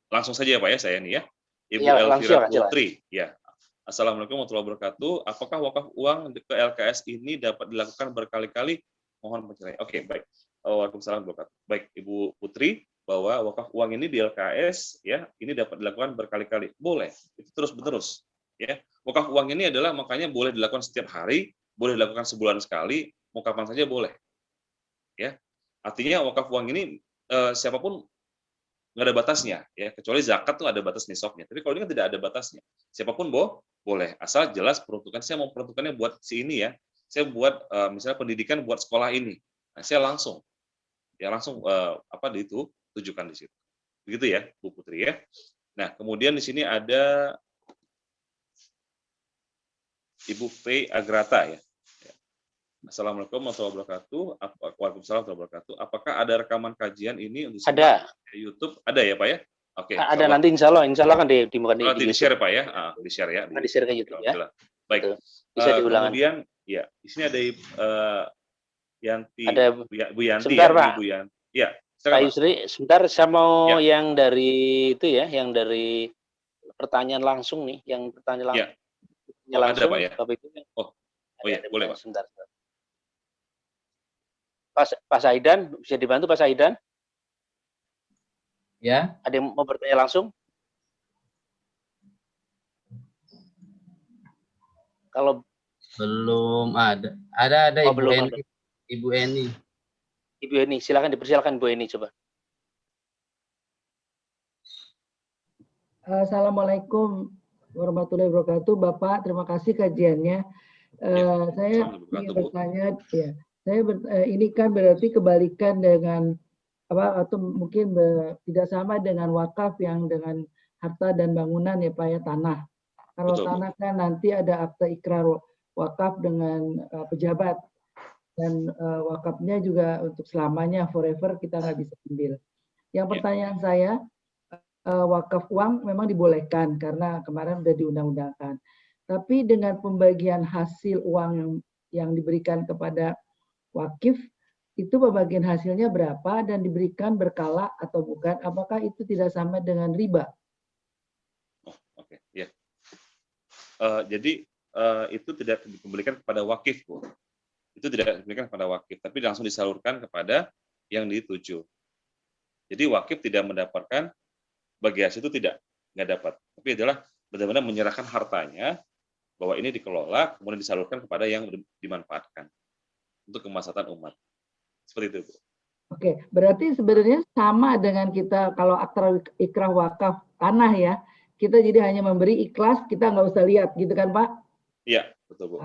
B: Langsung saja ya Pak ya saya nih ya. Ibu
A: Ya,
B: Elvira
A: langsung,
B: Putri. Ya. Assalamualaikum warahmatullahi wabarakatuh. Apakah wakaf uang ke LKS ini dapat dilakukan berkali-kali? Mohon pencerahan. Oke, baik. Waalaikumsalam warahmatullahi wabarakatuh. Baik, Ibu Putri, bahwa wakaf uang ini di LKS ya, ini dapat dilakukan berkali-kali. Boleh. Itu terus-menerus, ya. Wakaf uang ini adalah makanya boleh dilakukan setiap hari, boleh dilakukan sebulan sekali, mau kapan saja boleh. Ya. Artinya wakaf uang ini siapapun nggak ada batasnya, ya, kecuali zakat tuh ada batas nisabnya. Tapi kalau ini kan tidak ada batasnya. Siapapun boleh, asal jelas peruntukan. Saya mau peruntukannya buat si ini ya. Saya buat misalnya pendidikan buat sekolah ini. Nah, saya langsung ditujukan di situ. Begitu ya, Bu Putri ya. Nah, kemudian di sini ada Ibu P Agrata ya. Assalamualaikum warahmatullahi wabarakatuh. Waalaikumsalam warahmatullahi wabarakatuh. Apakah ada rekaman kajian ini untuk
A: ada
B: YouTube? Ada ya Pak ya? Oke.
A: Ada nanti insya Allah kan di
B: di-share Pak ya? Di-share ya.
A: Di-share ke YouTube ya.
B: Baik.
A: Bisa diulangan.
B: Kemudian ya, di sini ada Yanti,
A: ada
B: Bu Yanti
A: sebentar,
B: ya,
A: Pak.
B: Bu Yanti. Ya,
A: Pak Yusri, sebentar saya mau
B: ya.
A: yang dari itu ya, yang dari pertanyaan langsung nih, yang pertanyaan
B: ya.
A: langsung.
B: Ada Pak ya?
A: Bapak itu.
B: Ya, boleh Pak.
A: Sebentar. Pak Saidan, bisa dibantu Pak Saidan?
C: Ya.
A: Ada yang mau bertanya langsung? Kalau
C: belum ada. Ada Ibu Eni. Ada. Ibu Eni.
A: Ibu Eni, silakan dipersilakan Bu Eni coba.
D: Assalamualaikum warahmatullahi wabarakatuh. Bapak, terima kasih kajiannya. Saya ingin bertanya, ya, ini kan berarti kebalikan dengan apa, atau mungkin tidak sama dengan wakaf yang dengan harta dan bangunan ya Pak ya, tanah. Kalau tanah kan nanti ada akte ikrar wakaf dengan pejabat, dan wakafnya juga untuk selamanya, forever, kita nggak bisa ambil. Yang pertanyaan saya, wakaf uang memang dibolehkan karena kemarin sudah diundang-undangkan. Tapi dengan pembagian hasil uang yang diberikan kepada wakif, itu pembagian hasilnya berapa dan diberikan berkala atau bukan? Apakah itu tidak sama dengan riba?
B: Oke, ya. Jadi itu tidak dikembalikan kepada wakif, Bu. Itu tidak diberikan kepada wakif, tapi langsung disalurkan kepada yang dituju. Jadi wakif tidak mendapatkan bagi hasil itu, nggak dapat. Tapi adalah benar-benar menyerahkan hartanya bahwa ini dikelola, kemudian disalurkan kepada yang dimanfaatkan untuk kemaslahatan umat. Seperti itu, Bu.
D: Oke, berarti sebenarnya sama dengan kita kalau akta ikrah wakaf tanah ya, kita jadi hanya memberi ikhlas, kita nggak usah lihat, gitu kan Pak?
B: Iya, betul, Bu.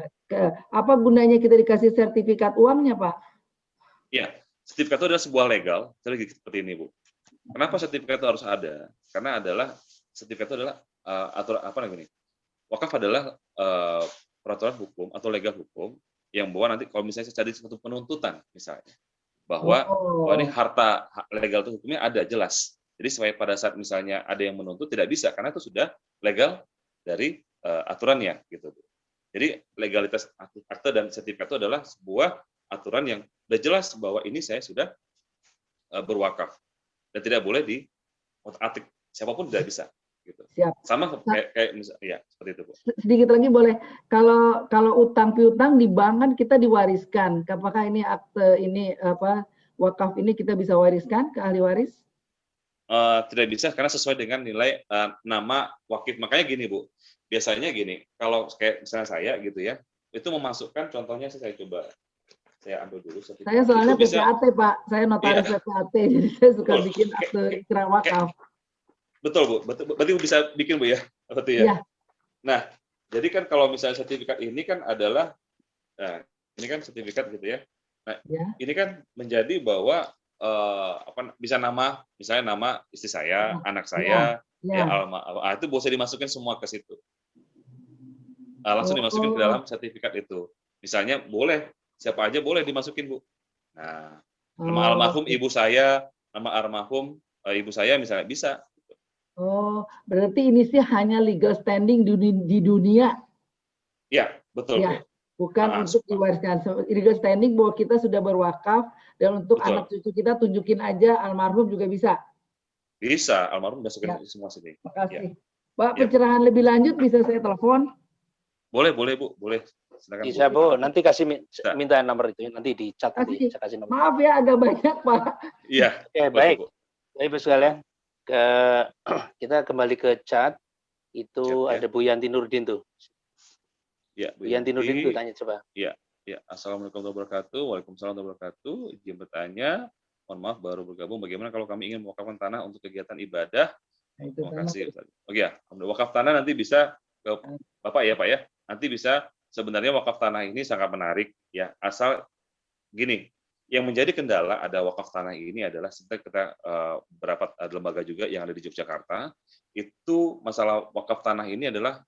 D: Apa gunanya kita dikasih sertifikat uangnya, Pak?
B: Iya, sertifikat itu adalah sebuah legal, seperti ini, Bu. Kenapa sertifikat itu harus ada? Karena sertifikat itu adalah wakaf adalah peraturan hukum atau legal hukum yang bahwa nanti kalau misalnya jadi suatu penuntutan misalnya bahwa ini harta legal itu hukumnya ada jelas. Jadi supaya pada saat misalnya ada yang menuntut tidak bisa karena itu sudah legal dari aturannya gitu. Jadi legalitas akte dan sertifikat itu adalah sebuah aturan yang sudah jelas bahwa ini saya sudah berwakaf dan tidak boleh di-otak-atik, siapapun tidak bisa. Gitu.
D: Siap.
B: Sama kayak misalnya, ya seperti itu, Bu.
D: Sedikit lagi boleh, kalau utang piutang di bank kan kita diwariskan, apakah ini akte ini apa wakaf ini kita bisa wariskan ke ahli waris?
B: Tidak bisa karena sesuai dengan nilai nama wakif. Makanya gini, Bu, biasanya gini, kalau kayak misalnya saya gitu ya, itu memasukkan contohnya saya coba saya ambil dulu.
D: Saya soalnya PPAT, Pak, saya notaris PPAT, jadi saya suka bikin akte ikrah wakaf.
B: Betul, Bu. Berarti bisa bikin, Bu, ya? Berarti ya? Iya. Nah, jadi kan kalau misalnya sertifikat ini kan adalah, ini kan sertifikat gitu ya. Nah, ini kan menjadi bahwa bisa misalnya nama istri saya, anak saya, itu bisa dimasukin semua ke situ. Langsung dimasukin ke dalam sertifikat itu. Misalnya boleh, siapa aja boleh dimasukin, Bu. Nah, nama almarhum ibu saya, nama almarhum ibu saya misalnya bisa.
D: Oh, berarti ini sih hanya legal standing di dunia.
B: Ya, betul.
D: Ya, bukan untuk diwariskan. Legal standing bahwa kita sudah berwakaf dan untuk anak cucu kita tunjukin aja almarhum juga bisa.
B: Bisa, almarhum masukin semua sini.
D: Makasih. Pak, pencerahan lebih lanjut bisa saya telepon?
B: Boleh, Bu. Boleh.
A: Silakan, bisa, Bu. Nanti kasih minta nomor itu, nanti di chat nanti.
D: Saya kasih nomor. Maaf ya, agak banyak, Pak.
B: Iya.
A: Oke, baik. Baik, Bu sekalian. Kita kembali ke chat. Itu ada Bu Yanti Nurdin tuh.
B: Ya,
A: Bu Yanti Nurdin tuh tanya coba.
B: Iya. Assalamualaikum warahmatullahi wabarakatuh. Waalaikumsalam warahmatullahi wabarakatuh. Izin bertanya. Mohon maaf baru bergabung. Bagaimana kalau kami ingin mewakafkan tanah untuk kegiatan ibadah? Terima kasih. Oke ya. Wakaf tanah nanti bisa ke Bapak ya, Pak ya. Nanti bisa, sebenarnya wakaf tanah ini sangat menarik ya. Asal gini, yang menjadi kendala ada wakaf tanah ini adalah kita beberapa lembaga juga yang ada di Yogyakarta, itu masalah wakaf tanah ini adalah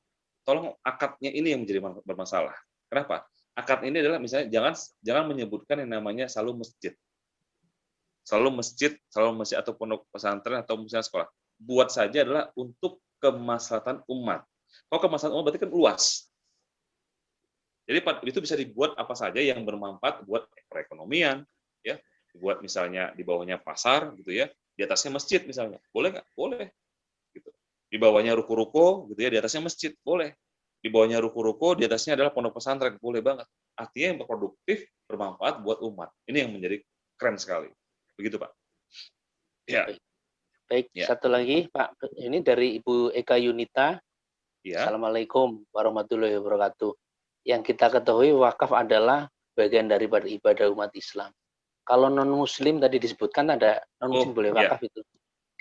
B: tolong akadnya ini yang menjadi bermasalah. Kenapa? Akad ini adalah misalnya jangan menyebutkan yang namanya selalu masjid atau pondok pesantren atau misalnya sekolah. Buat saja adalah untuk kemaslahatan umat. Kalau kemaslahatan umat berarti kan luas. Jadi itu bisa dibuat apa saja yang bermanfaat buat perekonomian, ya. Dibuat misalnya di bawahnya pasar gitu ya, di atasnya masjid misalnya. Boleh nggak? Boleh. Gitu. Di bawahnya ruko-ruko gitu ya, di atasnya masjid, boleh. Di bawahnya ruko-ruko, di atasnya adalah pondok pesantren, boleh banget. Artinya yang produktif, bermanfaat buat umat. Ini yang menjadi keren sekali. Begitu, Pak. Ya.
A: Baik, satu lagi, Pak. Ini dari Ibu Eka Yunita.
B: Ya.
A: Assalamualaikum warahmatullahi wabarakatuh. Yang kita ketahui wakaf adalah bagian daripada ibadah umat Islam. Kalau non-muslim tadi disebutkan ada non-muslim boleh wakaf itu.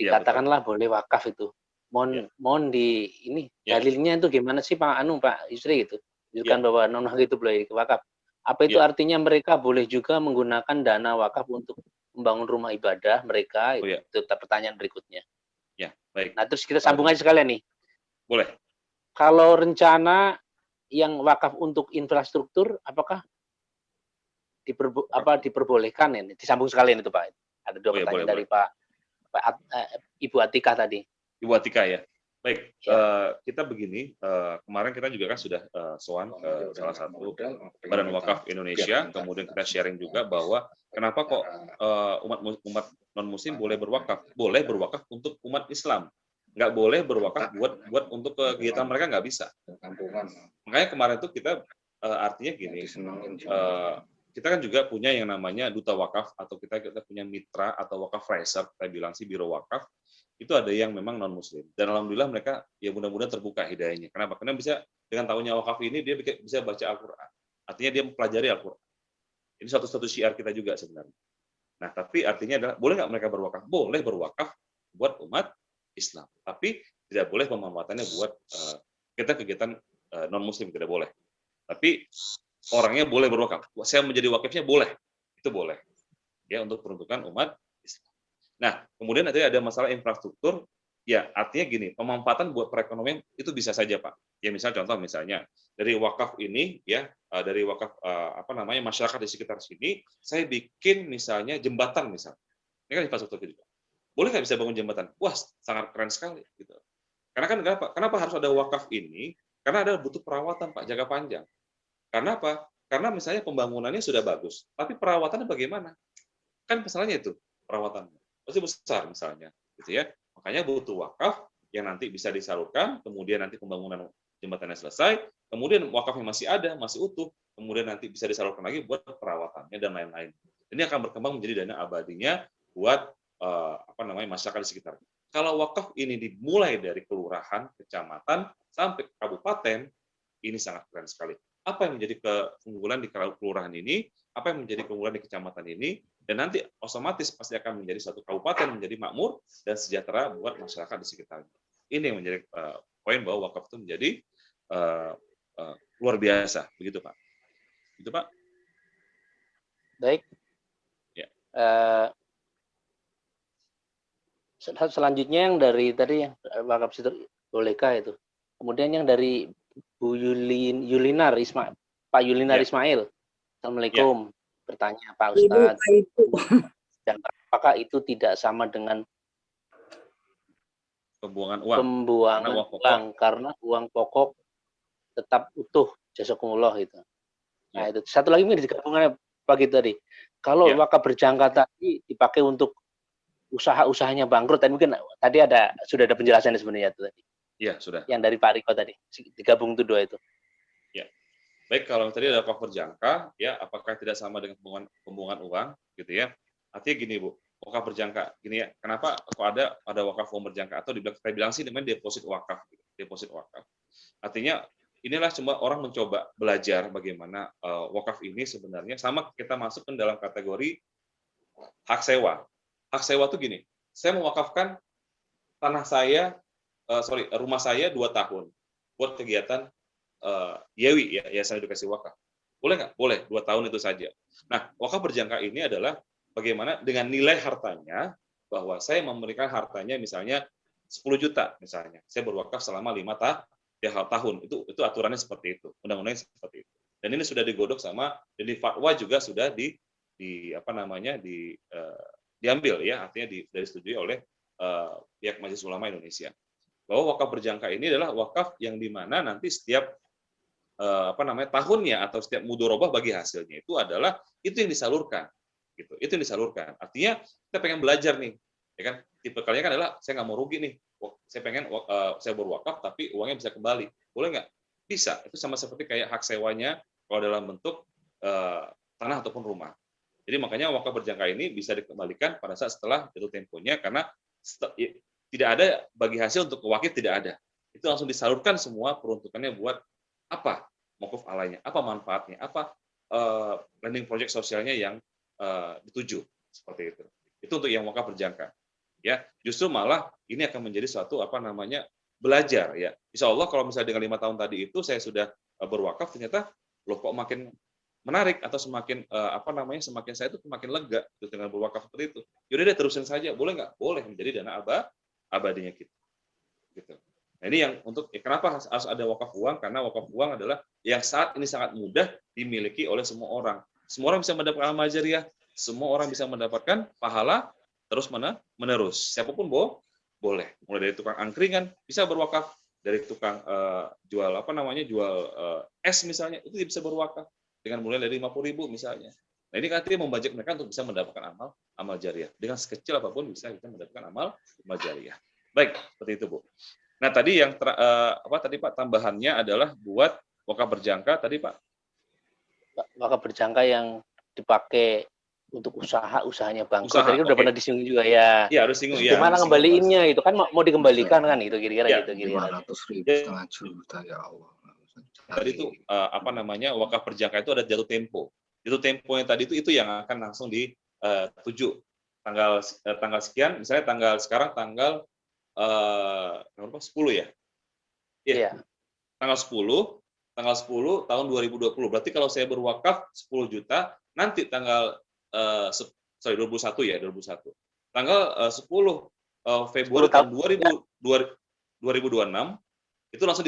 A: Dikatakanlah boleh wakaf itu. mohon di ini
B: Ya.
A: dalilnya itu gimana sih Pak Yusri gitu. Tunjukkan bahwa non-wakaf itu boleh wakaf. Apa itu
B: Ya.
A: artinya mereka boleh juga menggunakan dana wakaf untuk membangun rumah ibadah mereka?
B: Oh, ya.
A: Itu pertanyaan berikutnya.
B: Ya, baik.
A: Nah, terus kita sambung aja sekalian nih.
B: Boleh.
A: Kalau rencana yang wakaf untuk infrastruktur, apakah diperbolehkan ini? Disambung sekalian itu Pak. Ada dua pertanyaan dari Ibu Atika tadi.
B: Ibu Atika ya. Baik,
A: Ya.
B: kita begini, kemarin kita juga kan sudah sowan ke salah satu Badan Wakaf Indonesia, kemudian kita sharing juga bahwa kenapa kok umat non-muslim boleh berwakaf? Boleh berwakaf untuk umat Islam. Nggak boleh berwakaf buat untuk kegiatan mereka, nggak bisa. Makanya kemarin itu kita artinya gini, kita kan juga punya yang namanya duta wakaf, atau kita punya mitra atau wakaf raiser, kita bilang sih biro wakaf, itu ada yang memang non muslim, dan alhamdulillah mereka ya mudah-mudahan terbuka hidayahnya. Kenapa? Karena bisa dengan tahunya wakaf ini dia bisa baca Al-Quran, artinya dia mempelajari Al-Quran. Ini satu syiar kita juga sebenarnya. Nah, tapi artinya adalah boleh nggak mereka berwakaf? Boleh berwakaf buat umat Islam, tapi tidak boleh pemanfaatannya buat kegiatan non muslim, tidak boleh. Tapi orangnya boleh berwakaf. Saya menjadi wakifnya boleh, itu boleh ya, untuk peruntukan umat Islam. Nah, kemudian ada masalah infrastruktur, ya artinya gini, pemanfaatan buat perekonomian itu bisa saja Pak. Ya misal contoh misalnya dari wakaf ini ya, dari wakaf masyarakat di sekitar sini, saya bikin misalnya jembatan misalnya, ini kan infrastruktur juga. Boleh nggak bisa bangun jembatan? Wah, sangat keren sekali gitu. Karena kan kenapa harus ada wakaf ini? Karena ada butuh perawatan Pak, jangka panjang. Karena apa? Karena misalnya pembangunannya sudah bagus, tapi perawatannya bagaimana? Kan masalahnya itu perawatannya pasti besar misalnya, gitu ya. Makanya butuh wakaf yang nanti bisa disalurkan, kemudian nanti pembangunan jembatannya selesai, kemudian wakafnya masih ada, masih utuh, kemudian nanti bisa disalurkan lagi buat perawatannya dan lain-lain. Ini akan berkembang menjadi dana abadinya buat masyarakat di sekitar. Kalau wakaf ini dimulai dari kelurahan, kecamatan sampai kabupaten, ini sangat keren sekali. Apa yang menjadi keunggulan di kelurahan ini, apa yang menjadi keunggulan di kecamatan ini, dan nanti otomatis pasti akan menjadi satu kabupaten menjadi makmur dan sejahtera buat masyarakat di sekitarnya. Ini yang menjadi poin bahwa wakaf itu menjadi luar biasa, begitu Pak. Begitu Pak.
A: Baik.
B: Ya.
A: Selanjutnya yang dari tadi yang wakaf situ bolehkah itu. Kemudian yang dari Bu Yulinar Ismail, Pak Yulinar Ismail. Assalamualaikum. Bertanya Pak Ustadz, dan apakah itu tidak sama dengan
B: pembuangan
A: uang karena uang pokok tetap utuh, jazakumullah itu. Nah, itu satu lagi mungkin digabungkan pagi tadi. Kalau wakaf berjangka tadi dipakai untuk usaha-usahanya bangkrut, dan mungkin tadi sudah ada penjelasannya sebenarnya itu tadi.
B: Iya, sudah.
A: Yang dari Pak Riko tadi, digabung itu dua itu.
B: Ya. Baik, kalau tadi ada wakaf berjangka, ya apakah tidak sama dengan pembuangan uang, gitu ya? Artinya gini Bu, wakaf berjangka, gini ya. Kenapa kok ada wakaf uang berjangka, atau kita bilang sih namanya deposit wakaf, gitu. Deposit wakaf. Artinya inilah cuma orang mencoba belajar bagaimana wakaf ini sebenarnya sama kita masuk ke dalam kategori hak sewa. Hak sewa itu gini, saya mewakafkan rumah saya 2 tahun buat kegiatan YEWI, ya, Yayasan Edukasi Wakaf. Boleh nggak? Boleh, 2 tahun itu saja. Nah, wakaf berjangka ini adalah bagaimana dengan nilai hartanya, bahwa saya memberikan hartanya misalnya 10 juta misalnya. Saya berwakaf selama 5 tahun. Itu aturannya seperti itu. Undang-undangnya seperti itu. Dan ini sudah digodok sama, dan di fatwa juga sudah diambil ya, artinya sudah disetujui oleh pihak Majelis Ulama Indonesia. Bahwa wakaf berjangka ini adalah wakaf yang dimana nanti setiap tahunnya atau setiap mudorobah bagi hasilnya itu yang disalurkan, gitu. Itu yang disalurkan. Artinya kita pengen belajar nih, ya kan? Tipikalnya kan adalah saya nggak mau rugi nih, saya pengen saya berwakaf tapi uangnya bisa kembali, boleh nggak? Bisa. Itu sama seperti kayak hak sewanya kalau dalam bentuk tanah ataupun rumah. Jadi makanya wakaf berjangka ini bisa dikembalikan pada saat setelah jatuh temponya, karena tidak ada bagi hasil untuk wakif, tidak ada. Itu langsung disalurkan semua peruntukannya buat apa mauquf alainya, apa manfaatnya, apa planning project sosialnya yang dituju, seperti itu. Itu untuk yang wakaf berjangka. ya. Justru malah ini akan menjadi suatu belajar ya. Insya Allah kalau misalnya dengan 5 tahun tadi itu saya sudah berwakaf, ternyata loh kok makin menarik atau semakin semakin saya itu semakin lega gitu, dengan berwakaf seperti itu. Yaudah deh terusin saja, boleh nggak? Boleh, menjadi dana abadinya kita. Gitu. Nah ini yang kenapa harus ada wakaf uang? Karena wakaf uang adalah yang saat ini sangat mudah dimiliki oleh semua orang. Semua orang bisa mendapatkan amal jariah, semua orang bisa mendapatkan pahala terus menerus. Siapapun boleh. Mulai dari tukang angkringan bisa berwakaf, dari tukang jual es misalnya itu bisa berwakaf dengan mulai dari 50.000 misalnya. Nah ini artinya membajak mereka untuk bisa mendapatkan amal jariah. Dengan sekecil apapun bisa kita mendapatkan amal jariah. Baik, seperti itu Bu. Nah tadi yang tadi Pak tambahannya adalah buat wakaf berjangka tadi Pak.
A: Wakaf berjangka yang dipakai untuk usahanya bangkrut. Tadi kan udah pernah disinggung juga ya.
B: Iya harus singgung ya.
A: Gimana ngembaliinnya itu kan mau dikembalikan kan itu kira-kira
B: ya,
A: gitu kira-kira.
E: 500.000 setengah juta ya Allah.
B: Tadi itu wakaf berjangka itu ada jatuh tempo. Jatuh tempo yang tadi itu yang akan langsung dituju tanggal sekian, misalnya sekarang tanggal 10 ya. Iya. Tanggal 10 tahun 2020. Berarti kalau saya berwakaf 10 juta, nanti tanggal 21 ya, 2021. Tanggal 10 Februari tahun 2026 itu langsung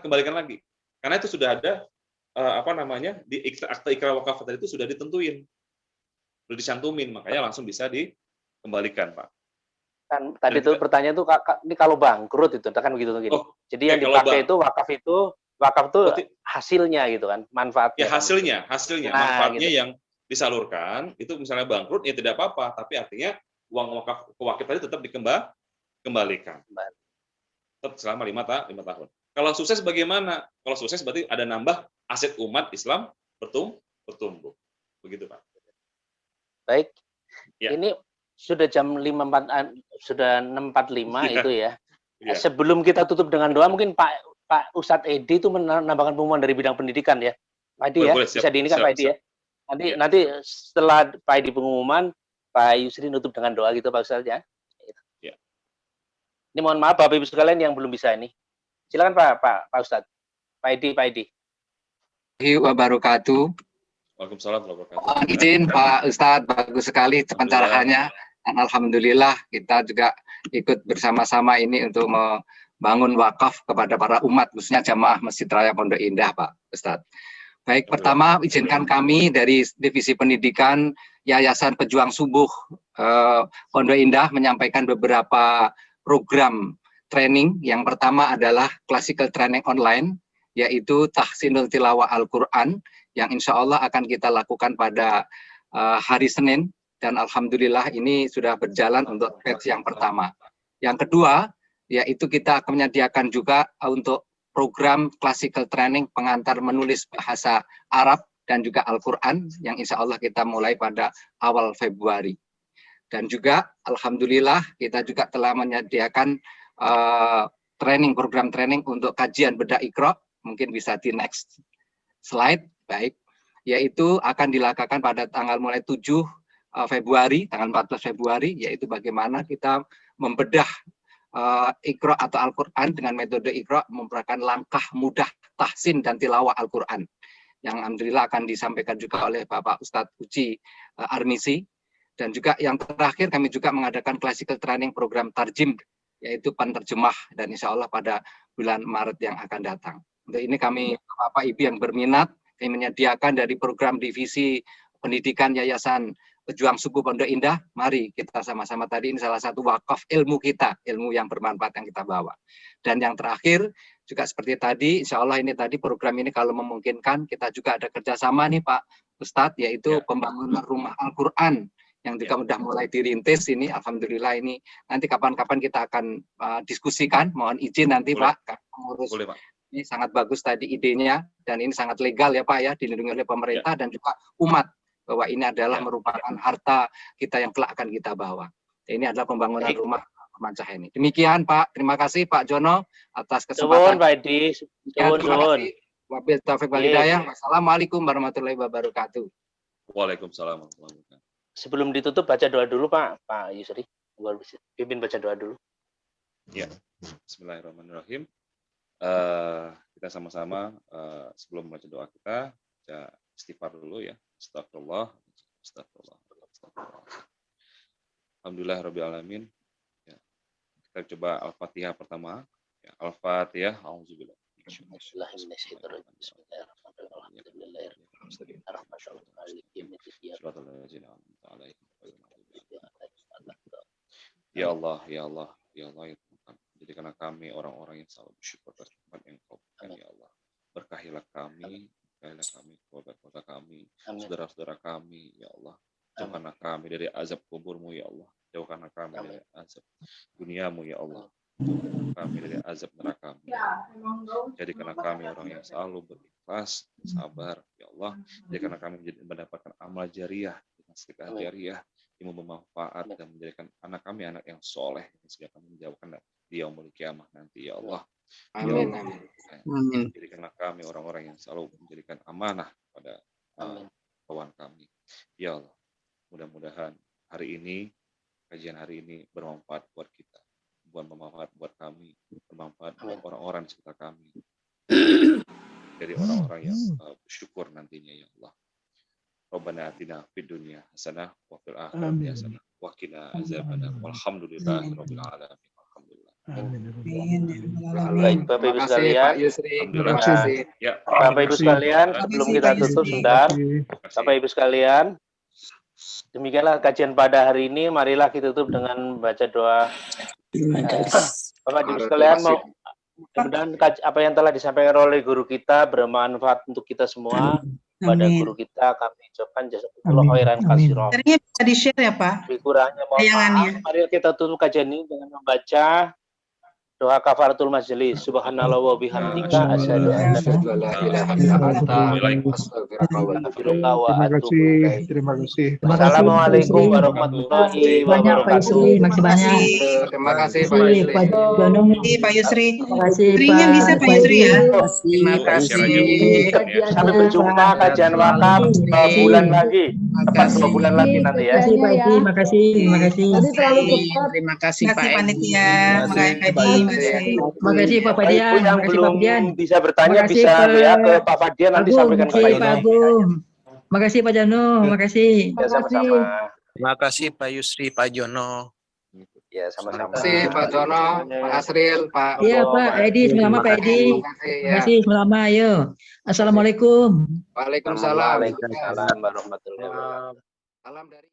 B: kembalikan lagi. Karena itu sudah ada di akta ikrar wakaf tadi itu sudah ditentuin. Sudah dicantumin, makanya langsung bisa dikembalikan, Pak.
A: Kan tadi itu pertanyaan tuh ini kalau bangkrut itu kan begitu gini. Jadi yang dipakai itu wakaf itu hasilnya gitu kan, manfaatnya.
B: Ya hasilnya, manfaatnya
A: gitu.
B: yang disalurkan itu misalnya bangkrut ya tidak apa-apa, tapi artinya uang wakaf tadi tetap dikembalikan. Tetap selama 5 tahun. Kalau sukses bagaimana? Kalau sukses berarti ada nambah aset umat Islam bertumbuh. Begitu, Pak.
A: Baik.
B: Ya.
A: Ini sudah jam 6.45 itu ya.
B: Ya.
A: Sebelum kita tutup dengan doa, mungkin Pak Ustadz Edi itu menambahkan pengumuman dari bidang pendidikan ya. Pak Edi ya, bisa diinikan Pak Edi ya. Nanti setelah Pak Edi pengumuman, Pak Yusri nutup dengan doa gitu Pak Ustadz ya.
B: Ya.
A: Ini mohon maaf Bapak Ibu sekalian yang belum bisa ini. Silakan Pak Ustadz. Pak Edi.
E: Wabarakatuh.
B: Waalaikumsalam warahmatullahi wabarakatuh.
E: Izin Pak Ustadz, bagus sekali pencerahannya. Dan alhamdulillah kita juga ikut bersama-sama ini untuk membangun wakaf kepada para umat, khususnya jamaah Masjid Raya Pondok Indah, Pak Ustadz. Baik, pertama izinkan kami dari Divisi Pendidikan Yayasan Pejuang Subuh Pondok Indah menyampaikan beberapa program training. Yang pertama adalah classical training online, yaitu Tahsinul Tilawah Al-Quran, yang insya Allah akan kita lakukan pada hari Senin, dan alhamdulillah ini sudah berjalan untuk batch yang pertama. Yang kedua, yaitu kita akan menyediakan juga untuk program classical training pengantar menulis bahasa Arab dan juga Al-Quran, yang insya Allah kita mulai pada awal Februari. Dan juga alhamdulillah kita juga telah menyediakan program training untuk kajian bedah Iqra, mungkin bisa di next slide, baik, yaitu akan dilakukan pada mulai 7 Februari, tanggal 14 Februari, yaitu bagaimana kita membedah Iqra atau Al-Quran dengan metode Iqra, merupakan langkah mudah tahsin dan tilawah Al-Quran, yang alhamdulillah akan disampaikan juga oleh Bapak Ustadz Uci Armisi. Dan juga yang terakhir kami juga mengadakan classical training program tarjim, yaitu penerjemah, dan insya Allah pada bulan Maret yang akan datang. Untuk ini kami, Bapak Ibu yang berminat, kami menyediakan dari program Divisi Pendidikan Yayasan Pejuang Subuh Pondok Indah, mari kita sama-sama tadi, ini salah satu wakaf ilmu kita, ilmu yang bermanfaat yang kita bawa. Dan yang terakhir, juga seperti tadi, insya Allah ini tadi program ini kalau memungkinkan, kita juga ada kerjasama nih Pak Ustadz, yaitu pembangunan rumah Al-Quran, yang juga sudah mulai dirintis ini, alhamdulillah ini nanti kapan-kapan kita akan diskusikan, mohon izin nanti Pak, pengurus.
B: Boleh, Pak.
E: Ini sangat bagus tadi idenya, dan ini sangat legal ya Pak ya, dilindungi oleh pemerintah dan juga umat, bahwa ini adalah merupakan harta kita yang kelak akan kita bawa. Ini adalah pembangunan rumah Mancah ini. Demikian Pak, terima kasih Pak Jono atas kesempatan.
A: Pak Edi.
E: Terima kasih. Wabil taufiq wal hidayah. Wassalamualaikum warahmatullahi wabarakatuh.
B: Waalaikumsalam warahmatullahi wabarakatuh.
A: Sebelum ditutup baca doa dulu Pak Yusri. Pimpin baca doa dulu.
B: Ya, Bismillahirrahmanirrahim. Kita sama-sama sebelum membaca doa kita baca istighfar dulu ya. Astagfirullah. Alhamdulillah Alamin. Ya. Kita coba Al-Fatihah pertama. Ya, Al-Fatihah. Auzubillah. Ya Allah, ya Allah, ya Allah, ya Tuhan. Jadikanlah kami orang-orang yang selalu bersyukur atas nikmat yang Kau berikan, ya Allah. Berkahilah kami, keluarga-keluarga kami, saudara-saudara kami, ya Allah. Jauhkanlah kami dari azab kuburmu, ya Allah. Jauhkanlah kami dari azab duniamu, ya Allah. Jauhkanlah kami dari azab nerakamu. Jadikanlah kami orang yang selalu berikhlas, sabar, ya Allah. Jadikanlah kami mendapatkan amal jariah, sedekah jariah yang bermanfaat dan menjadikan anak kami anak yang soleh sehingga kami menjauhkan di yaumul kiamah nanti, ya Allah.
E: Amin.
B: Amin. Jadikanlah kami orang-orang yang selalu menjadikan amanah pada kawan kami, ya Allah. Mudah-mudahan hari ini, kajian hari ini bermanfaat buat kita, bermanfaat buat kami, bermanfaat buat orang-orang di sekitar kami, dari orang-orang yang bersyukur nantinya, ya Allah. Rabbana atina fid dunya hasanah wa fil akhirati hasanah wa qina azabannar. Walhamdulillahirabbil alamin. Alhamdulillah.
A: Baik, Bapak Ibu sekalian.
E: Terima kasih.
B: Ya,
A: Bapak Ibu sekalian, sebelum kita tutup sebentar, Bapak Ibu sekalian, demikianlah kajian pada hari ini. Marilah kita tutup dengan membaca doa. Bapak Ibu sekalian, mudah-mudahan apa yang telah disampaikan oleh guru kita bermanfaat untuk kita semua. Pada guru kita kami ucapkan jazakallahu khairan katsiran.
F: Bisa di-share ya, Pak?
A: Kurangnya mohon maaf. Mari kita tutup kajian ini dengan membaca doa kafaratul majelis. Subhanallah wa bihamdika asyhadu an la ilaha illa anta astaghfiruka wa atubu ilaik.
G: Terima kasih.
A: Assalamualaikum warahmatullahi wabarakatuh.
F: Terima kasih.
E: Terima kasih Pak Yusri.
F: Pak Yusri.
D: Terima kasih,
F: Ringnya
D: Pak.
F: bisa Pak Yusri ya.
E: Terima kasih.
A: Sampai berjumpa kajian wakaf 2 bulan lagi. Tepat 2 bulan lagi nanti ya.
D: Terima kasih. Tadi terlalu cepat.
F: Terima kasih Pak panitia.
D: Terima kasih Pak Fadian.
A: Ibu yang
D: Terima kasih Pak
A: belum
D: Fadian.
A: bisa bertanya
D: Terima kasih,
A: bisa
D: Pak
A: ya ke Pak Fadian nanti sampaikan ke Pak
D: Pak
A: Yusri.
D: Agung. Terima kasih Pak Jano. Terima kasih.
A: Ya sama-sama.
G: Terima kasih Pak Yusri, Pak Jono.
A: Ya sama-sama.
E: Terima kasih Pak Jono, Pak Asril, Pak.
D: Iya Pak Edi, sama Pak Edi. Terima kasih sama ayo. Assalamualaikum.
E: Waalaikumsalam.
A: Waalaikumsalam warahmatullahi wabarakatuh.
E: Salam dari